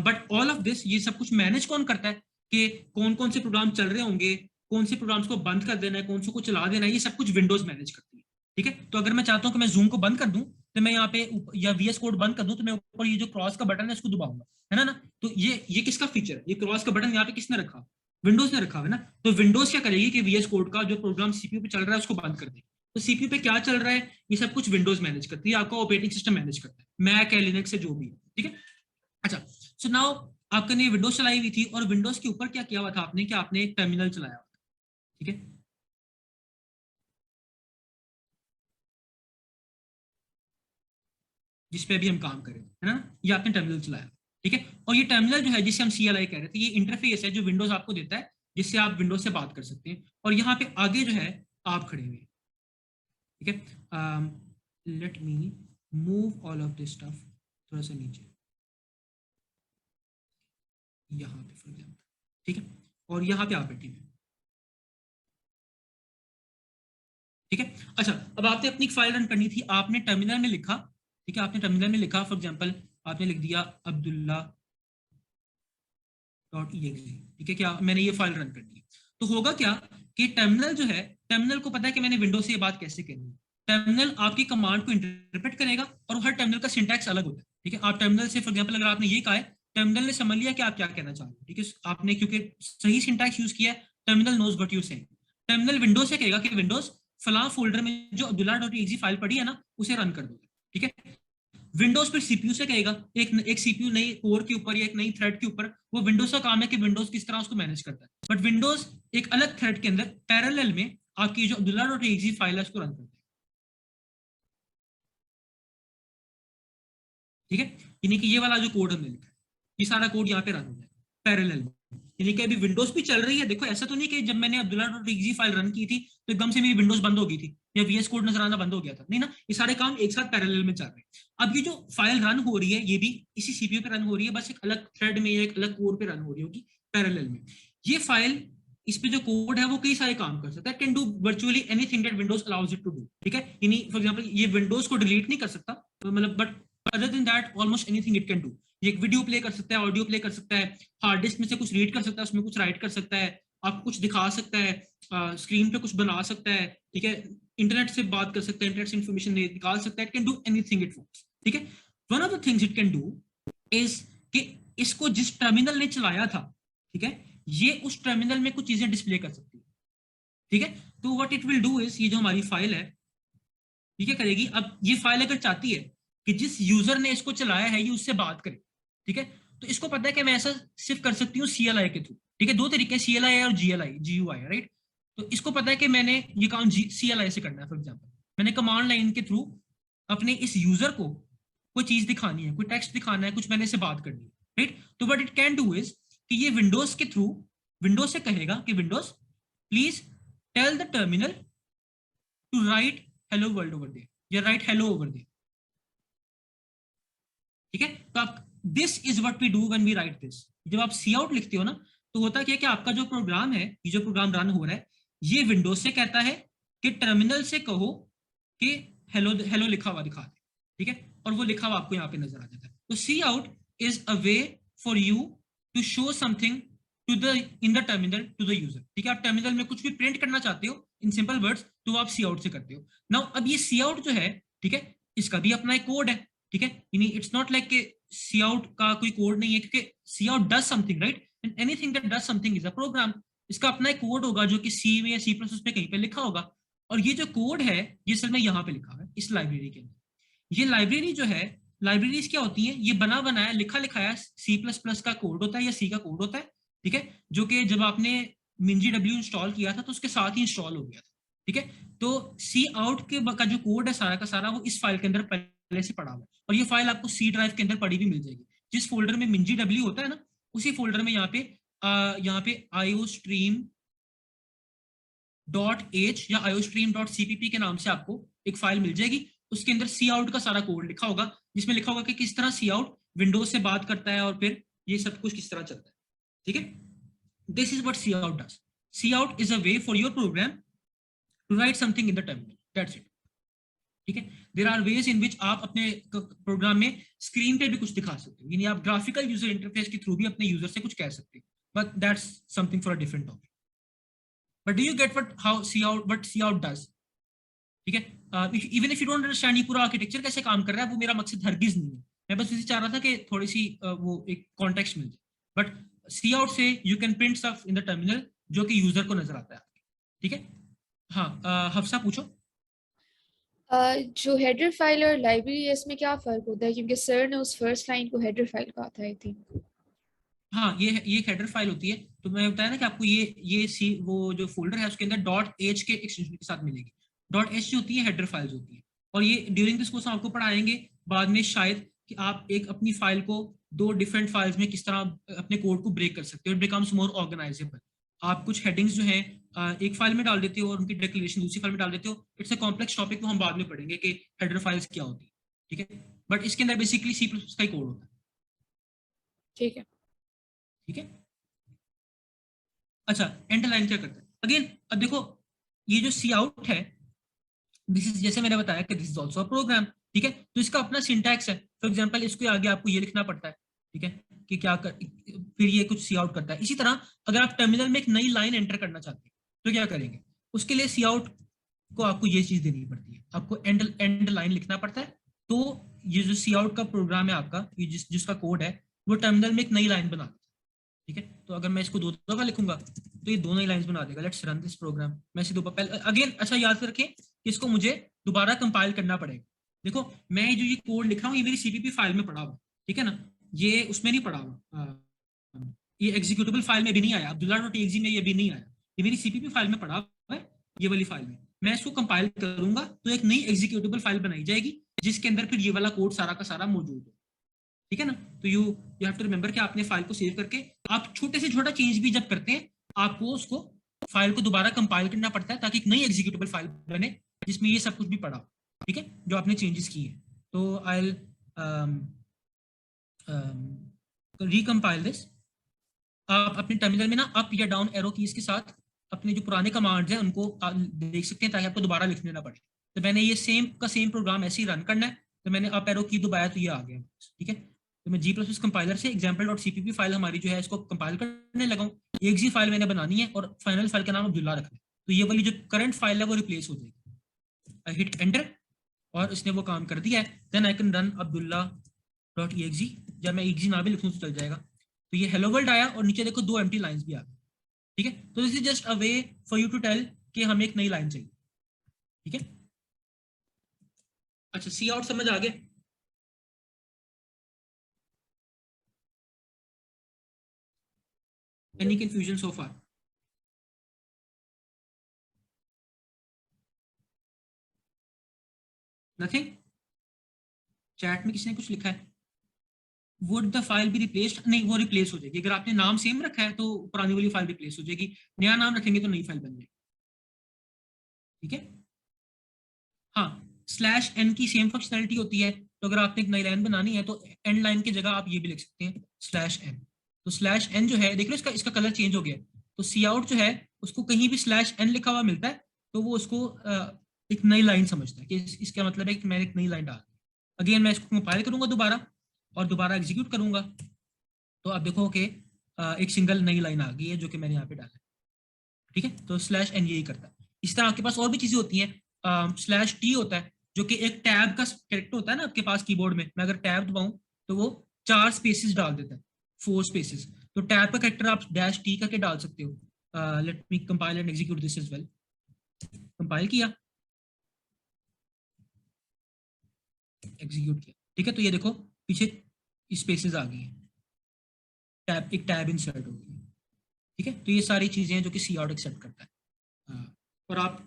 बट ऑल ऑफ दिस, ये सब कुछ मैनेज कौन करता है कि कौन कौन से प्रोग्राम चल रहे होंगे, कौन से प्रोग्राम्स को बंद कर देना है, कौन से को चला देना है, ये सब कुछ विंडोज मैनेज करती है, ठीक है। तो अगर मैं चाहता हूं कि मैं जूम को बंद कर दूं तो मैं यहाँ पे, या VS कोड बंद कर दूं तो मैं ऊपर ये जो क्रॉस का बटन है इसको दबाऊंगा, है ना। तो ये किसका फीचर है, ये क्रॉस का बटन यहाँ पे किसने रखा, विंडोज ने रखा है ना। तो विंडोज क्या करेगी कि VS कोड का जो प्रोग्राम CPU पे चल रहा है उसको बंद कर देगी। तो CPU पे क्या चल रहा है, ये सब कुछ विंडोज मैनेज करती है, आपका ऑपरेटिंग सिस्टम मैनेज करता है, मैक है, लिनक्स है, जो भी है, ठीक है। अच्छा, सो नाउ आपका ने विंडोज चलाई हुई थी, और विंडोज के ऊपर क्या किया हुआ था आपने, कि आपने एक टर्मिनल चलाया हुआ था, ठीक है। जिसपे अभी हम काम करें, है ना, ये आपने टर्मिनल चलाया, ठीक है। और ये टर्मिनल जो है जिसे हम CLI कह रहे थे, ये इंटरफेस है जो विंडोज आपको देता है, जिससे आप विंडोज से बात कर सकते हैं। और यहाँ पे आगे जो है आप खड़े हुए, ठीक है। Let me move all of this stuff थोड़ा सा नीचे, यहाँ पे फॉर एग्जाम्पल, ठीक है, और यहाँ पे आप बैठे हुए, ठीक है। अच्छा, अब आपने अपनी फाइल रन करनी थी, आपने टर्मिनल में लिखा, ठीक है, आपने टर्मिनल में लिखा, फॉर एग्जांपल आपने लिख दिया abdullah.exe, ठीक है। क्या मैंने ये फाइल रन करनी है, तो होगा क्या कि टर्मिनल जो है, टर्मिनल को पता है कि मैंने विंडो से ये बात कैसे करनी है। टर्मिनल आपकी कमांड को इंटरप्रेट करेगा, और हर टर्मिनल का सिंटैक्स अलग होता है, ठीक है, आप टर्मिनल से फॉर एग्जांपल अगर आपने ये कहा है, टर्मिनल ने समझ लिया कि आप क्या कहना चाह रहे हो, ठीक है, आपने क्योंकि सही सिंटैक्स यूज किया है, terminal knows what you saying. Terminal Windows से कहेगा कि विंडोज फलां फोल्डर में जो abdullah.exe फाइल पड़ी है ना उसे रन कर दो, ठीक है। विंडोज फिर सीपीयू से कहेगा, एक सीपीयू नई कोर के ऊपर या एक नई थ्रेड के ऊपर, वो विंडोज का काम है कि विंडोज किस तरह उसको मैनेज करता है, बट विंडोज एक अलग थ्रेड के अंदर पैरेलल में आपकी जो abdullah.exe फाइल है उसको रन करता है, ठीक है। यानी कि ये वाला जो कोड हमने लिखा है, ये सारा कोड यहाँ पे रन हो जाए पैरेलल में, यानी कि अभी विंडोज भी चल रही है। देखो ऐसा तो नहीं कि जब मैंने abdullah.exe फाइल रन की थी तो एकदम से मेरी विंडोज बंद हो गई थी या वीएस कोड नजर आना बंद हो गया था, नहीं ना, ये सारे काम एक साथ पैरेलल में चल रहे हैं। अब ये जो फाइल रन हो रही है ये भी इसी सीपीयू पे रन हो रही है, बस एक अलग थ्रेड में या एक अलग कोर पे रन हो रही होगी पैरेलल में। ये फाइल, इस पे जो कोड है वो कई सारे काम कर सकता है, can do virtually anything that Windows allows it to do, ठीक है। यानी फॉर एग्जांपल ये विंडोज को डिलीट नहीं कर सकता, तो मतलब but other than that almost anything it can do. ये एक वीडियो प्ले कर सकता है, ऑडियो प्ले कर सकता है, हार्ड डिस्क में से कुछ रीड कर सकता है, उसमें कुछ राइट कर सकता है, आपको कुछ दिखा सकता है, स्क्रीन पे कुछ बना सकता है, ठीक है, इंटरनेट से बात कर सकता है, इंटरनेट से इंफॉर्मेशन निकाल सकता है, it can do anything it wants, ठीक है। One of the things it can do is कि इसको जिस टर्मिनल ने चलाया था, ठीक है, ये उस टर्मिनल में कुछ चीजें डिस्प्ले कर सकती है, ठीक है। तो what it will do is, ये जो हमारी फाइल है ये क्या करेगी, अब ये फाइल अगर चाहती है कि जिस यूजर ने इसको चलाया है ये उससे बात करे, ठीक है, तो इसको पता है कि मैं ऐसा सिर्फ कर सकती हूँ CLI के थ्रू, ठीक है। दो तरीके हैं, CLI और GUI, राइट। तो इसको पता है कि मैंने ये काम CLI से करना है। फॉर एग्जांपल मैंने कमांड लाइन के थ्रू अपने इस यूजर को कोई चीज दिखानी है, कोई टेक्स्ट दिखाना है, कुछ मैंने से बात करनी है, राइट। तो what it can do is कि ये विंडोज के थ्रू विंडोज से कहेगा कि Windows please tell the terminal to write hello world over there या राइट हेलो ओवर देयर, ठीक है। तो आप this is what we do when we write this. जब आप सी आउट लिखते हो ना तो होता क्या है कि आपका जो प्रोग्राम है, ये जो प्रोग्राम रन हो रहा है, ये विंडोज से कहता है कि टर्मिनल से कहो कि हेलो हेलो लिखा हुआ दिखा दे, ठीक है, और वो लिखा हुआ आपको यहाँ पे नजर आ जाता है। तो C out is a way for you to show something to the in the terminal to the user, ठीक है। आप टर्मिनल में कुछ भी प्रिंट करना चाहते हो इन सिंपल वर्ड्स तो आप सी आउट से करते हो। नाउ अब ये सी आउट जो है, ठीक है, इसका भी अपना एक कोड है, ठीक है। यानी इट्स नॉट लाइक कि सी आउट का कोई कोड नहीं है, क्योंकि C out does something, right, and anything that does something is a program. इसका अपना एक कोड होगा जो कि सी में या सी प्लस में कहीं पे लिखा होगा, और ये जो कोड है ये असल में यहाँ पे लिखा है इस लाइब्रेरी के अंदर। ये लाइब्रेरी जो है, लाइब्रेरीज क्या होती है, ये बना बनाया लिखा लिखाया सी प्लस प्लस का कोड होता है या सी का कोड होता है, ठीक है, जो कि जब आपने MinGW इंस्टॉल किया था तो उसके साथ ही इंस्टॉल हो गया था, ठीक है। तो सी आउट के का जो कोड है सारा का सारा वो इस फाइल के अंदर पहले से पड़ा हुआ है, और ये फाइल आपको सी ड्राइव के अंदर पड़ी भी मिल जाएगी। जिस फोल्डर में MinGW होता है ना उसी फोल्डर में यहाँ पे iostream.h या iostream.cpp के नाम से आपको एक फाइल मिल जाएगी। उसके अंदर सी आउट का सारा कोड लिखा होगा, जिसमें लिखा होगा कि किस तरह सी आउट विंडोज से बात करता है और फिर ये सब कुछ किस तरह चलता है, ठीक है। This is what C out does. C out is a way for your program to write something in the terminal, that's it, ठीक है। There are ways in which आप अपने प्रोग्राम में स्क्रीन पे भी कुछ दिखा सकते हो, यानी आप ग्राफिकल यूजर इंटरफेस के थ्रू भी अपने यूजर से कुछ कह सकते हो, but that's something for a different topic. But do you get what C out does, ठीक है। Even if you don't understand ये पूरा आर्किटेक्चर कैसे काम कर रहा है, वो मेरा मकसद हरगिज नहीं है, मैं बस इसे चाह रहा था कि थोड़ी सी वो एक कॉन्टेक्स्ट मिल जाए। बट सी आउट से you can print stuff in the terminal जो कि यूजर को नजर आता है, ठीक है। हाँ, हफ्सा पूछो। जो हेडर फाइल और लाइब्रेरी है इसमें क्या फर्क होता है, क्योंकि सर ने उस फर्स्ट लाइन को हेडर फाइल कहा था आई थिंक। हाँ, ये एक हेडर फाइल होती है, तो मैं बताया ना कि आपको ये सी वो जो फोल्डर है उसके अंदर .h के एक्सटेंशन के साथ मिलेगी। .h जो होती है हेडर फाइल्स होती है, और ये ड्यूरिंग दिस कोर्स आपको पढ़ाएंगे बाद में शायद कि आप एक अपनी फाइल को दो डिफरेंट फाइल्स में किस तरह अपने कोड को ब्रेक कर सकते हो, इट बिकम्स मोर ऑर्गेनाइजेबल। आप कुछ हेडिंग्स जो हैं एक फाइल में डाल देते हो और उनकी डिक्लेरेशन दूसरी फाइल में डाल देते हो, इट्स अ कॉम्प्लेक्स टॉपिक, वो हम बाद में पढ़ेंगे कि हेडर फाइल्स क्या होती है, ठीक है। बट इसके अंदर बेसिकली सी प्लस का ही कोड होता है, ठीक है, ठीक है। अच्छा, एंटर लाइन क्या करता है अगेन, अब देखो ये जो सी आउट है दिस इज, जैसे मैंने बताया कि this is also a program, ठीक है। तो इसका अपना सिंटैक्स है, फॉर एग्जांपल इसके आगे आपको ये लिखना पड़ता है, ठीक है, कि क्या फिर ये कुछ सी आउट करता है। इसी तरह अगर आप टर्मिनल में एक नई लाइन एंटर करना चाहते हैं तो क्या करेंगे, उसके लिए सी आउट को आपको ये चीज देनी पड़ती है, आपको एंड लाइन लिखना पड़ता है, तो ये जो सी आउट का प्रोग्राम है आपका, ये जिसका कोड है वो टर्मिनल में एक नई लाइन बना देता है, ठीक है। तो अगर मैं इसको 2 दफा लिखूंगा तो ये 2 नई लाइंस बना देगा। Let's run this program. मैं इसे पहले अगेन, अच्छा याद रखें कि इसको मुझे दोबारा कंपाइल करना पड़ेगा। देखो मैं जो ये कोड लिख रहा हूँ ये मेरी सीपीपी फाइल में पड़ा हुआ, ठीक है ना, ये उसमें नहीं पड़ा हुआ, ये एग्जीक्यूटेबल फाइल में भी नहीं आया, abdullah.exe में ये भी नहीं आया, ये मेरी सीपीपी फाइल में पड़ा हुआ है, ये वाली फाइल में। मैं इसको कंपाइल करूंगा तो एक नई एग्जीक्यूटेबल फाइल बनाई जाएगी जिसके अंदर फिर ये वाला कोड सारा का सारा मौजूद है, ठीक है ना। तो यू हैव टू रिमेंबर कि आपने फाइल को सेव करके आप छोटे से छोटा चेंज भी जब करते हैं आपको उसको फाइल को दोबारा कंपाइल करना पड़ता है ताकि एक नई एग्जीक्यूटेबल फाइल बने जिसमें ये सब कुछ भी पड़ा हो, ठीक है, जो आपने चेंजेस किए। तो आई विल रिकम्पाइल दिस। आप अपने टर्मिनल में ना अप या डाउन एरो कीज के साथ अपने जो पुराने कमांड्स हैं उनको देख सकते हैं ताकि आपको दोबारा लिखने ना पड़े। तो मैंने ये सेम प्रोग्राम ऐसे ही रन करना है, तो मैंने अप एरो की दबाया तो ये आ गया, ठीक है। तो मैं G++ कंपाइलर से example.cpp फाइल हमारी जो है इसको कंपाइल करने लगा हूँ। एक जी फाइल मैंने बनानी है और फाइनल फाइल का नाम अब्दुल्ला रखना है, तो ये वाली जो करंट फाइल है वो रिप्लेस हो जाएगी। आई हिट एंटर और इसने वो काम कर दिया है। Then I can run abdullah.exe, जब मैं exe ना भी लिखूं तो चल जाएगा। तो ये हेलो वर्ल्ड आया और नीचे देखो 2 एम्प्टी लाइंस भी आ गई, ठीक है। तो this is just a way for you to tell कि हमें एक नई लाइन चाहिए, ठीक है। अच्छा, सी आउट समझ आ गया? Any confusion so far? Nothing? Chat में किसी ने कुछ लिखा है? Would the file be replaced? नहीं, वो रिप्लेस हो जाएगी। अगर आपने नाम सेम रखा है तो पुरानी वाली फाइल रिप्लेस हो जाएगी, नया नाम रखेंगे तो नई फाइल बन जाएगी, ठीक है। हाँ, /n की सेम फंक्शनैलिटी होती है, तो अगर आपने एक नई लाइन बनानी है तो एंड लाइन की जगह आप ये भी लिख सकते हैं /n। तो /n जो है देख लो इसका कलर चेंज हो गया। तो सी आउट जो है उसको कहीं भी /n लिखा हुआ मिलता है तो वो उसको एक नई लाइन समझता है कि इसका मतलब है कि मैंने एक नई लाइन डाल। अगेन मैं इसको कंपाइल करूंगा दोबारा और दोबारा एग्जीक्यूट करूंगा तो आप देखो कि एक सिंगल नई लाइन आ गई है जो कि मैंने यहाँ पे डाला है, ठीक है। तो /n यही करता है। इस तरह आपके पास और भी चीजें होती हैं। /t होता है जो कि एक टैब का कैरेक्टर होता है ना आपके पास कीबोर्ड में। मैं अगर टैब दबाऊं तो वो 4 स्पेसेस डाल देता है, 4 स्पेसेस। तो टैब का कैरेक्टर आप -t करके डाल सकते हो। Let me compile and execute this as well. Compile किया, एग्जीक्यूट किया, ठीक है। तो ये देखो पीछे स्पेसेस आ गई हैं, एक टैब इंसर्ट हो गई, ठीक है। तो ये सारी चीजें हैं जो कि सी आउट एक्सेप्ट करता है। और आप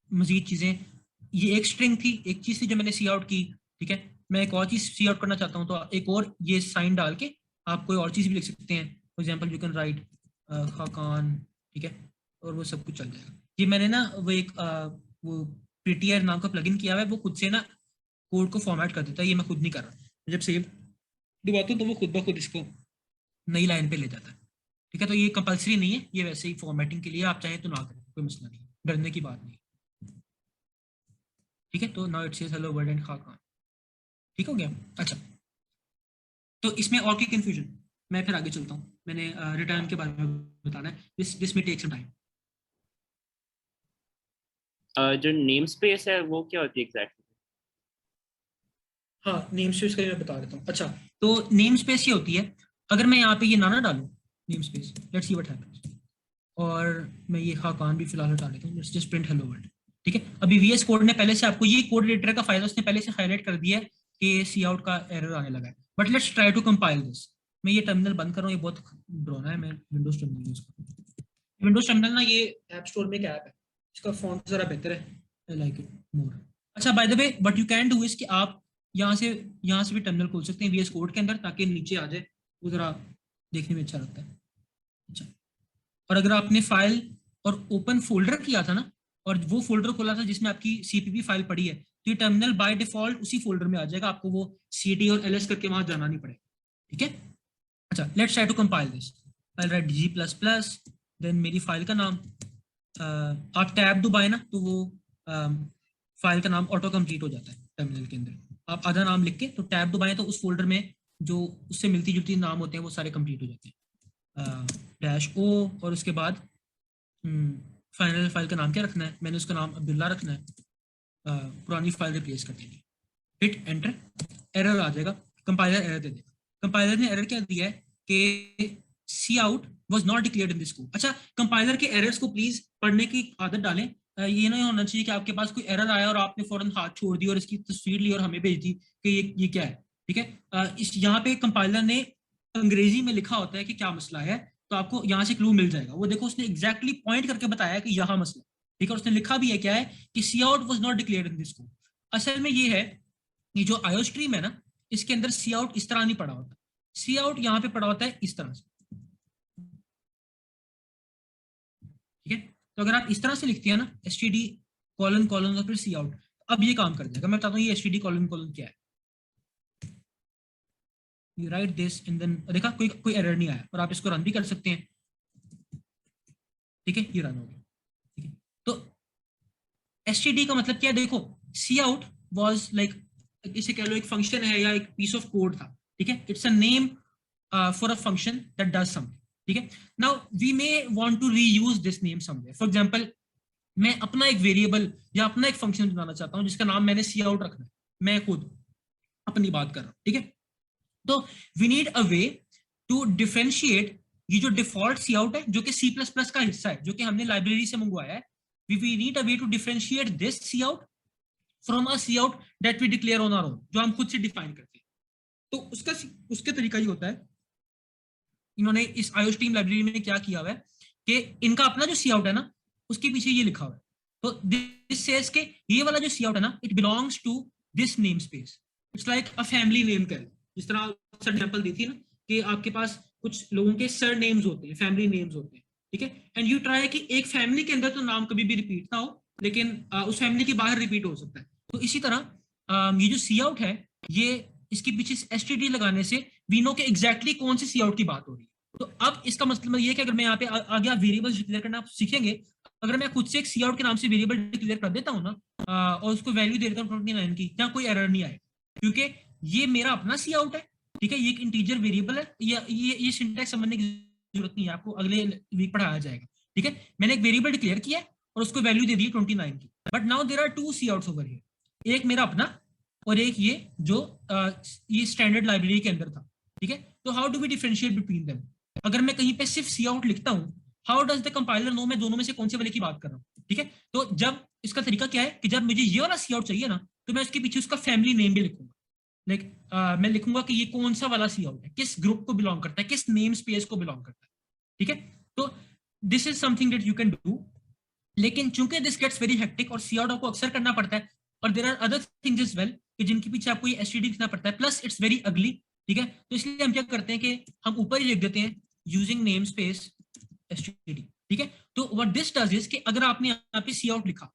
मजीद चीजें, ये एक स्ट्रिंग थी, एक चीज थी जो मैंने सी आउट की, ठीक है। मैं एक और चीज सी आउट करना चाहता हूँ तो एक और ये साइन डाल के आप कोई और चीज भी लिख सकते हैं। For example you can write Khaqan, ठीक है, और वो सब कुछ चल जाएगा। ये मैंने ना वो एक वो प्रिटियर नाम का प्लगइन किया हुआ है, वो खुद से ना कोड को फॉर्मेट कर देता है। ये मैं खुद नहीं कर रहा, जब सेव दबाता हूँ तो वो खुद ब खुद इसको नई लाइन पे ले जाता है, ठीक है। तो ये कंपलसरी नहीं है, ये वैसे ही फॉर्मेटिंग के लिए, आप चाहें तो ना करें, कोई मसला नहीं, डरने की बात नहीं, ठीक है। तो now it says hello world and Khaqan, ठीक हो गया। अच्छा, तो इसमें और की कंफ्यूजन, मैं फिर आगे चलता हूँ। मैंने रिटर्न के बारे में बताना है, दिस में टेक सम टाइम। जो नेम स्पेस है वो क्या होती है एग्जैक्टली? हाँ, नेम स्पेस का मैं बता देता हूँ। अच्छा, तो नेम स्पेस ये होती है, अगर मैं यहाँ पे ये ना डालूं name space, let's see what happens, और मैं ये खाकान भी फिलहाल हटा लेता हूँ, let's just print hello world, ठीक है। अभी VS कोड ने पहले से आपको ये कोड एडिटर का फायदा उसने पहले से हाईलाइट कर दिया है कि सी आउट का एरर आने लगा है। But let's try to compile this. मैं ये टर्मिनल बंद कर रहा हूँ, ये बहुत डरावना है, मैं विंडोज टर्मिनल यूज करूँ। विंडोज टर्मिनल ना ये ऐप स्टोर में एक ऐप है, इसका फॉन्ट जरा बेहतर है, आई लाइक इट मोर। अच्छा, by the way what you can do is कि आप यहाँ से भी टर्मिनल खोल सकते हैं VS कोड के अंदर, ताकि नीचे आ जाए, वो जरा देखने में अच्छा लगता है। अच्छा, और अगर आपने फाइल और ओपन फोल्डर किया था ना, और वो फोल्डर खोला था जिसमें आपकी CPP फाइल पड़ी है, तो ये टर्मिनल बाय डिफॉल्ट उसी फोल्डर में आ जाएगा, आपको वो CD और LS करके वहां जाना नहीं पड़ेगा, ठीक है। अच्छा, let's try to compile this. I write G++, then मेरी फाइल का नाम, आप टैब दबाए ना तो वो फाइल का नाम ऑटो कंप्लीट हो जाता है टर्मिनल के अंदर। आप आधा नाम लिख के तो टैब दबाएं तो उस फोल्डर में जो उससे मिलती जुलती नाम होते हैं वो सारे कंप्लीट हो जाते हैं। -O, और उसके बाद फाइनल फाइल का नाम क्या रखना है, मैंने उसका नाम अब्दुल्ला रखना है। पुरानी फाइल रिप्लेस कर देंगे, हिट एंटर, एरर आ जाएगा, कंपाइलर एरर दे देगा। कंपाइलर ने एरर क्या दिया है कि C out was not declared in this code. अच्छा, कंपाइलर के एरर्स को प्लीज पढ़ने की आदत डालें। ये नहीं होना चाहिए कि आपके पास कोई एरर आया और आपने फौरन हाथ छोड़ दी और इसकी तस्वीर ली और हमें भेज दी कि ये क्या है। ठीक है, इस यहाँ पे कंपाइलर ने अंग्रेजी में लिखा होता है कि क्या मसला है, तो आपको यहाँ से क्लू मिल जाएगा। वो देखो उसने एग्जैक्टली पॉइंट करके बताया कि यहाँ मसला, ठीक है, उसने लिखा भी है क्या है कि C out was not declared in this code. असल में ये है, ये जो आयो स्ट्रीम है ना, इसके अंदर सी आउट इस तरह नहीं पड़ा होता, सी आउट यहाँ पे पड़ा होता है इस तरह से। ठीक है, तो अगर आप इस तरह से लिखते हैं ना std कॉलन कॉलन और फिर सी आउट, अब ये काम कर जाएगा। मैं बताता हूँ ये std कॉलन कॉलन क्या है। You write this and then देखा कोई एरर नहीं आया और आप इसको रन भी कर सकते हैं। ठीक है, ये रन हो गया। ठीक है, तो std का मतलब क्या है, देखो सी आउट वाज लाइक, इसे कह लो एक फंक्शन है या एक पीस ऑफ कोड था। ठीक है, it's a name for a function that does something. ठीक है, now we may want to reuse this name somewhere. For example, मैं अपना एक वेरिएबल या अपना एक फंक्शन बनाना चाहता हूं जिसका नाम मैंने सी आउट रखना है, मैं खुद अपनी बात कर रहा हूं। ठीक है, तो we need a way to differentiate ये जो डिफॉल्ट सी आउट है जो कि C++ का हिस्सा है, जो कि हमने लाइब्रेरी से मंगवाया है। We need a way to differentiate this C out from a C out that we declare on our own, जो हम खुद से डिफाइन करते हैं। तो उसका तरीका ही होता है, इन्होंने इस आयोस्ट्रीम लाइब्रेरी में क्या किया हुआ है कि इनका अपना जो सी आउट है ना, उसके पीछे ये लिखा हुआ है। तो दिस सेज के ये वाला जो सी आउट है ना, it belongs to this name space. It's like a family name कह लो, जिस तरह सर एग्जांपल दी थी ना कि आपके पास कुछ लोगों के सर नेम्स होते हैं, फैमिली नेम्स होते हैं। ठीक है, एंड यू ट्राई कि एक फैमिली के अंदर तो नाम कभी भी रिपीट ना हो, लेकिन उस फैमिली के बाहर रिपीट हो सकता है। तो इसी तरह ये जो सी आउट है, ये इसके पीछे std लगाने से वी नो के एग्जैक्टली कौन सी सी आउट की बात हो रही है। तो अब इसका मतलब ये है कि अगर मैं यहाँ पे आगे आप वेरिएबल्स डिक्लेयर करना आप सीखेंगे, अगर मैं खुद से एक सी आउट के नाम से वेरिएबल डिक्लेयर कर देता हूँ ना, और उसको वैल्यू दे देता हूँ 29 की, जहाँ कोई एरर नहीं आए, क्योंकि ये मेरा अपना सी आउट है। ठीक है, ये एक इंटीजर वेरिएबल है, ये सिंटैक्स समझने की जरूरत नहीं है, आपको अगले वीक पढ़ाया जाएगा। ठीक है, मैंने एक वेरिएबल डिक्लेयर किया और उसको वैल्यू दे दी 29 की, but now there are two C outs over here, एक मेरा अपना और एक ये जो ये स्टैंडर्ड लाइब्रेरी के अंदर था। ठीक है, तो how do we differentiate between them? अगर मैं कहीं पे सिर्फ सी आउट लिखता हूँ, how does the compiler know मैं दोनों में से कौन से वाले की बात कर रहा हूँ? ठीक है, तो जब इसका तरीका क्या है कि जब मुझे ये वाला सी आउट चाहिए ना, तो मैं उसके पीछे उसका फैमिली नेम भी लिखूंगा। लाइक मैं लिखूंगा कि ये कौन सा वाला सी आउट है, किस ग्रुप को बिलोंग करता है, किस नेम स्पेस को बिलोंग करता है। ठीक है, तो this is something that you can do, लेकिन चूंकि दिस गेट्स वेरी हेक्टिक और सी आउट आपको अक्सर करना पड़ता है, और there are other things as well कि जिनके पीछे आपको ये std लिखना पड़ता है, प्लस इट्स वेरी अगली। ठीक है, तो इसलिए हम क्या करते हैं कि हम ऊपर ही लिख देते हैं यूजिंग नेम स्पेस std। ठीक है, तो व्हाट दिस डज इज कि अगर आपने यहाँ पे सी आउट लिखा,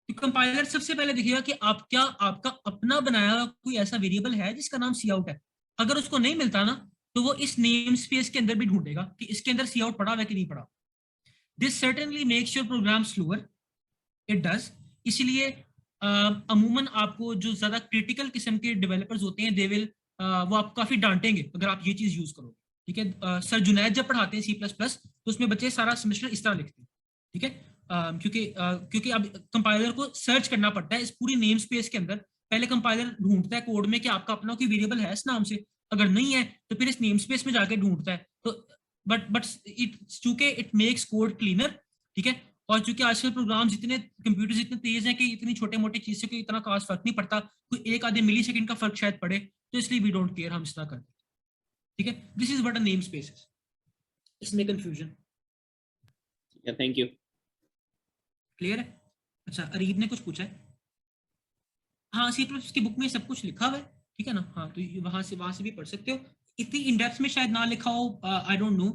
तो कंपाइलर सबसे पहले देखेगा कि आपका अपना बनाया हुआ कोई ऐसा वेरिएबल है जिसका नाम सी आउट है। अगर उसको नहीं मिलता ना, तो वो इस नेम स्पेस के अंदर भी ढूंढेगा कि इसके अंदर सी आउट पड़ा हुआ है कि नहीं पड़ा। This certainly makes your program slower, it does. इसलिए अमूमन आपको जो ज्यादा क्रिटिकल किस्म के डेवलपर्स होते हैं, दे विल वो आप काफी डांटेंगे अगर आप ये चीज यूज करोगे। ठीक है, सर जुनैद जब पढ़ाते हैं C++, तो उसमें बच्चे सारा सेमेस्टर इस तरह लिखते हैं। ठीक है, क्योंकि अब कंपाइलर को सर्च करना पड़ता है इस पूरी नेम स्पेस के अंदर। पहले कंपाइलर ढूंढता है कोड में कि आपका अपना कोई वेरिएबल है इस नाम से, अगर नहीं है तो फिर इस नेम स्पेस में जाके ढूंढता है। तो बट चूंकि इट मेक्स कोड क्लीनर। ठीक है, और चूंकि आजकल प्रोग्राम्स इतने, कंप्यूटर्स इतने तेज हैं कि इतनी छोटे मोटे चीज से कोई इतना खास फर्क नहीं पड़ता, कोई एक आधे मिली सेकंड का फर्क शायद पड़े, तो इसलिए वी डोंट केयर, हम इस तरह करते हैं। ठीक है, this is what a name space is. इसमें कंफ्यूजन थैंक यू। क्लियर है? अच्छा, अरीब ने कुछ पूछा है। हाँ, C++ की बुक में सब कुछ लिखा हुआ है। ठीक है ना, हाँ, तो वहां से भी पढ़ सकते हो। इतनी इन डेप्थ में शायद ना लिखा हो, I don't know,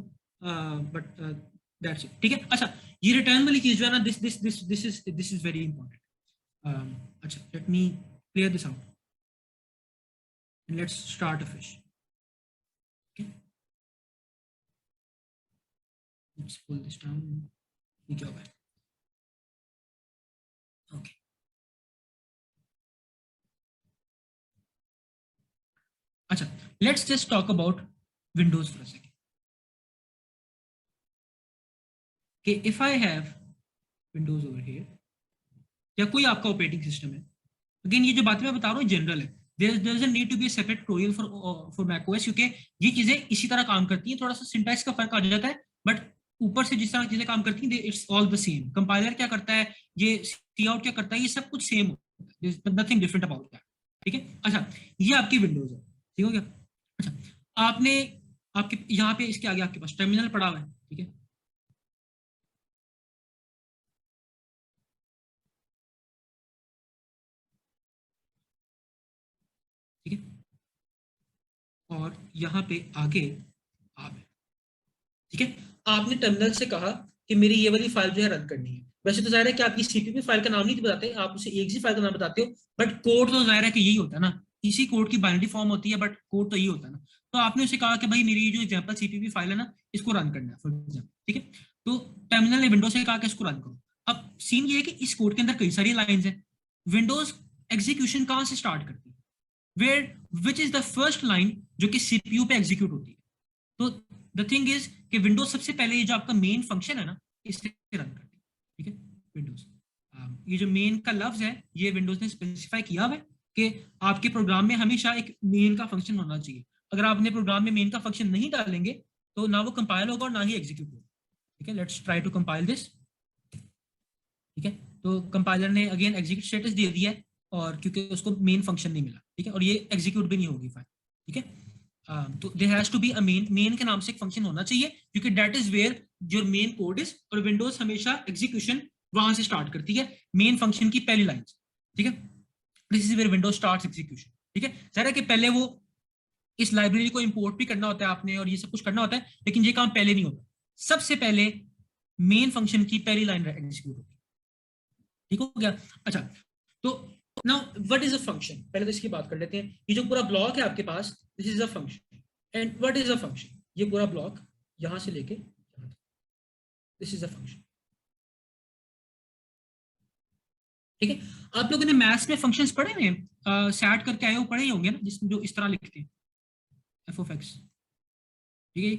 but that's it. ठीक है, अच्छा, ये रिटर्न वाली चीज जो है ना, दिस इज वेरी इंपॉर्टेंट। अच्छा, let me clear this out and let's start afresh. Let's pull this down. ये क्या होगा? ओके, अच्छा, let's just talk about Windows for a second. कि if I have Windows over here, या कोई आपका operating system है, अगेन ये जो बातें मैं बता रहा हूँ जनरल है, there doesn't need to be a separate tutorial for macOS, क्योंकि ये चीजें इसी तरह काम करती हैं, थोड़ा सा सिंटैक्स का फर्क आ जाता है, बट ऊपर से जिस तरह चीजें काम करती हैं it's all the same. Compiler क्या करता है, ये सी आउट क्या करता है, ये सब कुछ सेम होता है, there is nothing different about that, ठीक है। अच्छा ये आपकी विंडोज है, ठीक हो गया। अच्छा आपने आपके यहाँ पे इसके आगे आपके पास टर्मिनल पड़ा हुआ है, ठीक है। ठीक है, और यहाँ पे आगे आप, ठीक है, आपने टर्मिनल से कहा कि मेरी ये वाली फाइल जो है रन करनी है। वैसे तो जाहिर है कि आपकी सीपीपी फाइल का नाम नहीं बताते, आप उसे एक्सी फाइल का नाम बताते हो, बट कोड तो जाहिर है कि यही होता है ना, इसी कोड की बाइनरी फॉर्म होती है, बट कोड तो यही होता है ना। तो आपने उसे कहा कि भाई मेरी जो एग्जांपल सीपीपी फाइल है ना, इसको रन करना है फॉर एग्जांपल, ठीक है। तो टर्मिनल ने विंडोज से कहा कि इसको रन करो। अब सीन ये है कि इस कोड के अंदर कई सारी लाइंस हैं, विंडोज एग्जीक्यूशन कहाँ से स्टार्ट करती है, where which is the first line जो कि सीपीयू पे एग्जीक्यूट होती है। तो द थिंग इज कि विंडोज सबसे पहले ये जो आपका मेन फंक्शन है ना, इसे रन करती है, ठीक है। विंडोज ये जो मेन का लफ्ज है, ये विंडोज ने स्पेसिफाई किया हुआ है कि आपके प्रोग्राम में हमेशा एक मेन का फंक्शन होना चाहिए। अगर आप अपने प्रोग्राम में मेन का फंक्शन नहीं डालेंगे तो ना वो कंपाइल होगा और ना ही एग्जीक्यूट होगा, ठीक है। Let's try to compile this, ठीक है। तो कंपाइलर ने अगेन एग्जीक्यूट स्टेटस दे दिया है, और क्योंकि उसको मेन फंक्शन नहीं मिला, ठीक है, और ये एग्जीक्यूट भी नहीं होगी फाइल, ठीक है। तो there has to be a main के नाम से एक फंक्शन होना चाहिए, क्योंकि that is where your main code is, और विंडोज हमेशा एग्जीक्यूशन वहां से स्टार्ट करती है, मेन फंक्शन की पहली लाइन, ठीक है। This is where Windows starts execution, ठीक है। जरा कि पहले वो इस लाइब्रेरी को इंपोर्ट भी करना होता है आपने, और ये सब कुछ करना होता है, लेकिन ये काम पहले नहीं होता, सबसे पहले मेन फंक्शन की पहली लाइन एग्जीक्यूट होती है, ठीक हो गया। अच्छा तो now what is a function, पहले तो इसकी बात कर लेते हैं। ये जो पूरा ब्लॉक है आपके पास, this is a function, and what is a function, ये पूरा ब्लॉक यहां से लेके यहां तक, दिस इज अ फंक्शन, ठीक है। आप लोगों ने मैथ्स में फंक्शंस पढ़े हुए हैं, सैट करके आए हो, पढ़े ही होंगे ना, जिसमें जो इस तरह लिखते हैं एफ ऑफ एक्स, ठीक है,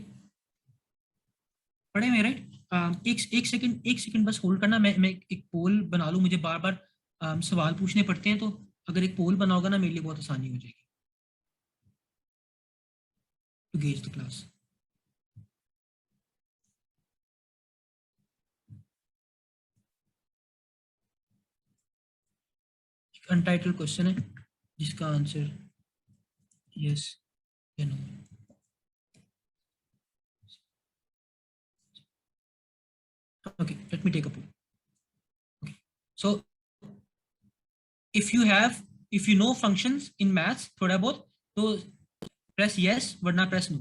पढ़े हुए राइट। एक सेकंड बस होल्ड करना, मैं एक पोल बना लूं, मुझे बार बार सवाल पूछने पड़ते हैं, तो अगर एक पोल बनाओगा ना मेरे लिए बहुत आसानी हो जाएगी to gauge the class. Untitled question है जिसका आंसर यस या no. Okay, let me take a poll. Okay, so if you know functions in maths थोड़ा बहुत, तो press yes, वरना press no.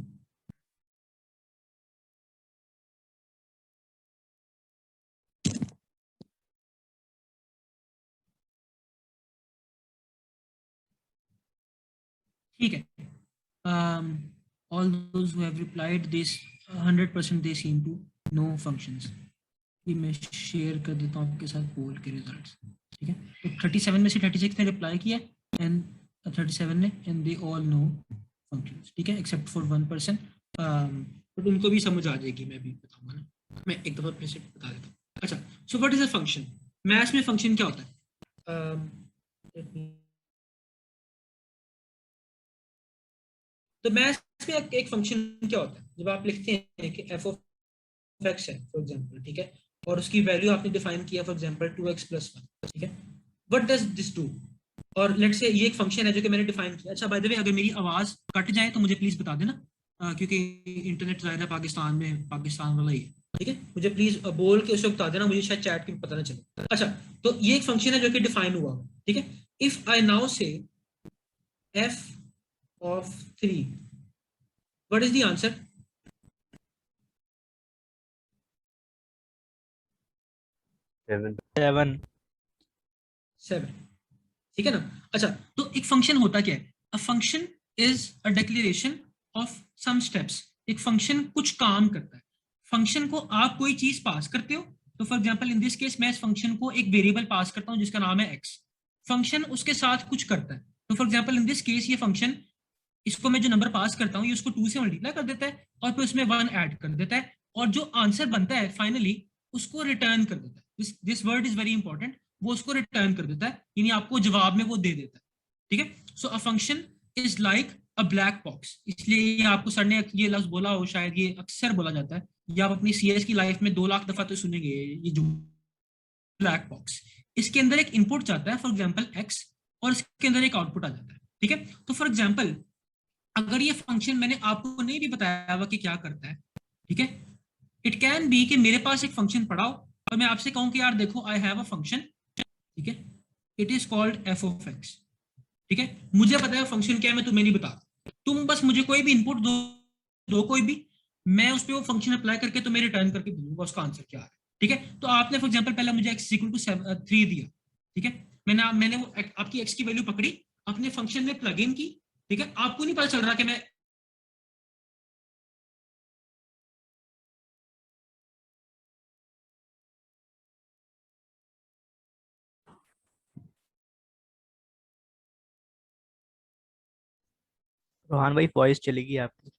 ठीक है, all those who have replied this 100% they seem to know functions. ये मैं share कर देता हूँ आपके साथ पोल के रिजल्ट्स, ठीक है। तो 37 में से 36 ने रिप्लाई किया, एंड 37 ने, and they all know functions, ठीक है, एक्सेप्ट फॉर 1%, बट उनको भी समझ आ जाएगी, मैं भी बताऊंगा ना, मैं एक दफा फिर से बता देता हूँ। अच्छा, so what is a function, maths में फंक्शन क्या होता है? तो मैथ्स में एक फंक्शन क्या होता है, जब आप लिखते हैं कि एफ ऑफ एक्स है फॉर एग्जांपल, ठीक है, और उसकी वैल्यू आपने डिफाइन किया फॉर एग्जांपल 2x + 1, ठीक है, व्हाट डज दिस डू, और लेट्स से ये एक फंक्शन है जो कि मैंने डिफाइन किया। अच्छा बाय द वे, अगर मेरी आवाज कट जाए तो मुझे प्लीज बता देना, क्योंकि इंटरनेट ज़ाहिर है पाकिस्तान में पाकिस्तान वाला ही है, ठीक है, मुझे प्लीज बोल के उसे बता देना, मुझे शायद चैट के पता ना चले। अच्छा तो ये एक फंक्शन है जो कि डिफाइन हुआ, ठीक है। इफ आई नाउ से f of 3, what is the answer? 7, ठीक है ना। अच्छा तो एक फंक्शन होता क्या है, a function is a declaration of some steps, एक फंक्शन कुछ काम करता है, फंक्शन को आप कोई चीज पास करते हो, तो for example in this case मैं इस फंक्शन को एक वेरिएबल पास करता हूं जिसका नाम है x, फंक्शन उसके साथ कुछ करता है, तो for example in this case ये फंक्शन, इसको मैं जो नंबर पास करता हूँ ये उसको 2 से मल्टीप्लाई कर देता है, और फिर उसमें 1 ऐड कर देता है, और जो आंसर बनता है फाइनली उसको रिटर्न कर देता है। This word is very important, वो उसको रिटर्न कर देता है, यानी आपको जवाब में वो दे देता है, ठीक है। So a function is like a black box, इसलिए ये आपको सर ने ये लफ्ज बोला हो, शायद ये अक्सर बोला जाता है, या आप अपनी सीएस की लाइफ में 2 लाख दफा तो सुनेंगे ये जो ब्लैक बॉक्स। इसके अंदर एक इनपुट जाता है, फॉर एग्जांपल एक्स, और इसके अंदर एक आउटपुट आ जाता है, ठीक है। तो फॉर एग्जांपल अगर ये फंक्शन मैंने आपको नहीं भी बताया हुआ कि क्या करता है, ठीक है, इट कैन बी कि मेरे पास एक फंक्शन पड़ा हो और मैं आपसे कहूं कि यार देखो आई हैव अ फंक्शन, ठीक है, it is called F of x, ठीक है, मुझे पता है फंक्शन क्या है, मैं तुम्हें नहीं बता, तुम बस मुझे कोई भी इनपुट दो कोई भी, मैं उस पर वो फंक्शन अप्लाई करके तुम्हें रिटर्न करके दूंगा उसका आंसर क्या है, ठीक है। तो आपने फॉर एग्जांपल पहले मुझे x इक्वल टू 3 दिया, ठीक है, मैंने वो आपकी x की वैल्यू पकड़ी, अपने फंक्शन में प्लग इन की, ठीक है, आपको नहीं पता चल रहा कि मैं रोहान भाई वॉइस चलेगी आपकी।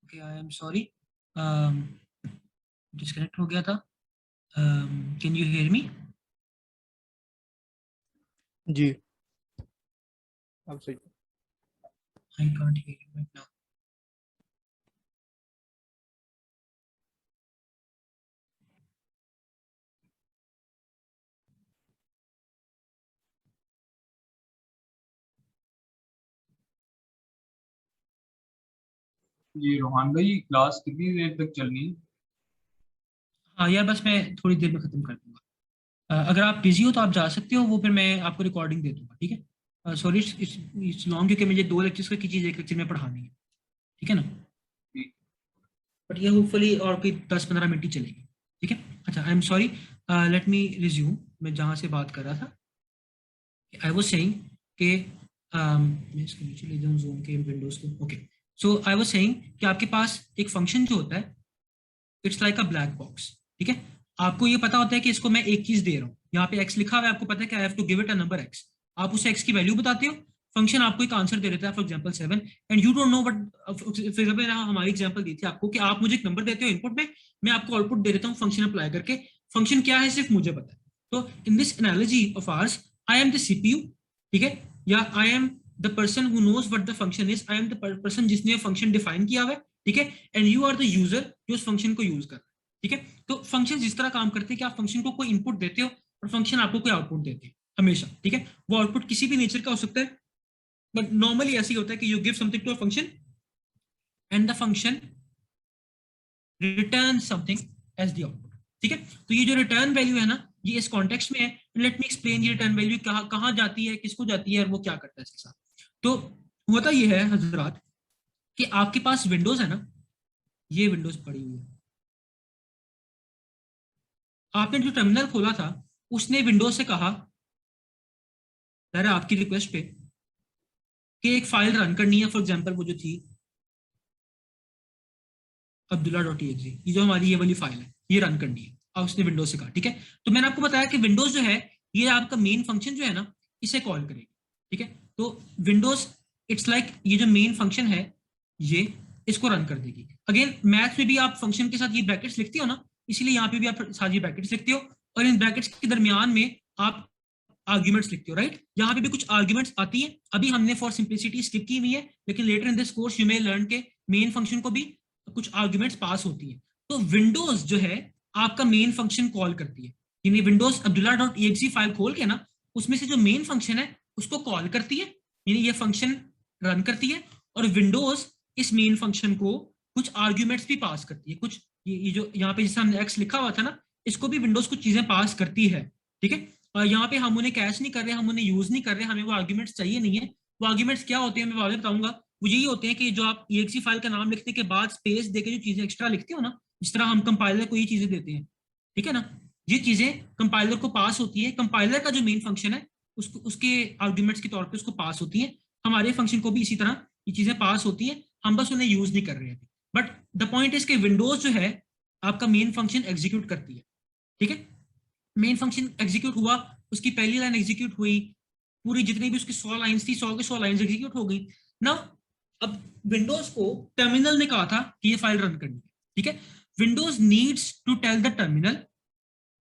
Okay, I am sorry, disconnect हो गया था। Can you hear me? जी अब सही। I can't hear you right now. ये रोहान भाई क्लास कितनी देर तक चलनी है? हाँ यार, बस मैं थोड़ी देर में खत्म कर दूंगा। अगर आप बिजी हो तो आप जा सकते हो, वो फिर मैं आपको रिकॉर्डिंग दे दूंगा, ठीक है। सॉरी इट्स लॉन्ग, क्योंकि मुझे 2 लेक्चर्स की चीज़ एक लेक्चर में पढ़ानी है, ठीक है ना। बट ये होपफुली और कोई 10-15 मिनट ही चलेगी, ठीक है। अच्छा, आई am sorry, let me resume. मैं जहाँ से बात कर रहा था, आई वाज सेइंग कि मैं इसके नीचे ले जाऊँ जूम के विंडोज को। Okay, so I was saying कि आपके पास एक फंक्शन जो होता है, it's like a black box, ठीक है। आपको ये पता होता है कि इसको मैं एक चीज दे रहा हूँ, यहाँ पे x लिखा हुआ है, आपको पता है कि I have to give it a number x, आप उसे x की वैल्यू बताते हो, फंक्शन आपको एक आंसर दे देता है, for example 7, and you don't know but फिर मैंने हमारी एग्जांपल दी थी आपको कि आप मुझे एक नंबर देते हो इनपुट में, मैं आपको आउटपुट दे देता हूँ फंक्शन अप्लाई करके, फंक्शन क्या है सिर्फ मुझे पता है। तो in this analogy of ours, I am the CPU, ठीक है, या I am the person who knows what the function is, I am the person जिसने फंक्शन डिफाइन किया हुआ है, ठीक है, and you are the user जो उस फंक्शन को यूज कर रहा है, ठीक है। तो फंक्शन जिस तरह काम करते हैं कि आप फंक्शन को कोई इनपुट देते हो और फंक्शन आपको कोई आउटपुट देते हैं हमेशा, ठीक है। वो आउटपुट किसी भी नेचर का हो सकता है, बट नॉर्मली ऐसे ही होता है कि you give something to a function and the function return something as the output, ठीक है। तो ये जो रिटर्न वैल्यू है ना, ये इस कॉन्टेक्स्ट में है। लेट मी एक्सप्लेन ये रिटर्न वैल्यू कहाँ जाती है, किसको जाती है और वो क्या करता है इसके साथ। तो होता ये है हजरात कि आपके पास विंडोज है ना, ये विंडोज पड़ी हुई है, आपने जो टर्मिनल खोला था उसने विंडोज से कहा आपकी रिक्वेस्ट पे कि एक फाइल रन करनी है, फॉर एग्जांपल वो जो थी abdullah.exe, ये जो हमारी ये वाली फाइल है ये रन करनी है, और उसने विंडोज से कहा, ठीक है। तो मैंने आपको बताया कि विंडोज जो है ये आपका मेन फंक्शन जो है ना इसे कॉल करेगी, ठीक है। तो विंडोज इट्स लाइक ये जो मेन फंक्शन है ये इसको रन कर देगी। अगेन मैथ में भी आप फंक्शन के साथ ये ब्रैकेट्स लिखते हो ना, इसलिए यहाँ पे भी आप साथ ये ब्रैकेट्स लिखते हो, और इन ब्रैकेट्स के दरमियान में आप आर्ग्यूमेंट्स लिखते हो, राइट। यहाँ पे भी कुछ आर्ग्यूमेंट्स आती हैं, अभी हमने फॉर सिंप्लिसिटी स्किप की हुई है, लेकिन later in this course you may learn के मेन फंक्शन को भी कुछ आर्ग्यूमेंट्स पास होती है। तो विंडोज जो है आपका मेन फंक्शन कॉल करती है, यानी विंडोज abdullah.exe फाइल खोल के ना उसमें से जो मेन फंक्शन है उसको कॉल करती है, यानी ये फंक्शन रन करती है, और विंडोज इस मेन फंक्शन को कुछ आर्ग्यूमेंट्स भी पास करती है, कुछ ये जो यहाँ पे जैसे हमने एक्स लिखा हुआ था ना, इसको भी विंडोज कुछ चीजें पास करती है, ठीक है। और यहाँ पे हम उन्हें कैश नहीं कर रहे, हम उन्हें यूज नहीं कर रहे, हमें वो आर्ग्यूमेंट्स चाहिए नहीं है। वो आर्ग्यूमेंट्स क्या होते हैं मैं बाद में बताऊंगा। वो यही होते हैं कि जो आप exe फाइल का नाम लिखने के बाद स्पेस देके जो चीजें एक्स्ट्रा लिखते हो ना, जिस तरह हम कंपाइलर को ये चीजें देते हैं, ठीक है ना, ये चीजें कंपाइलर को पास होती है। कंपाइलर का जो मेन फंक्शन है उसको उसके आर्ग्यूमेंट्स के तौर पे उसको पास होती है। हमारे फंक्शन को भी इसी तरह ये चीजें पास होती हैं, हम बस उन्हें यूज नहीं कर रहे हैं। बट द पॉइंट इज कि विंडोज जो है आपका मेन फंक्शन एग्जीक्यूट करती है, ठीक है। मेन फंक्शन एग्जीक्यूट हुआ, उसकी पहली लाइन एग्जीक्यूट हुई, पूरी जितनी भी उसकी 100 लाइंस थी 100 के 100 लाइंस एग्जीक्यूट हो गई ना। अब विंडोज को टर्मिनल ने कहा था कि ये फाइल रन करनी है, ठीक है। Windows needs to tell the terminal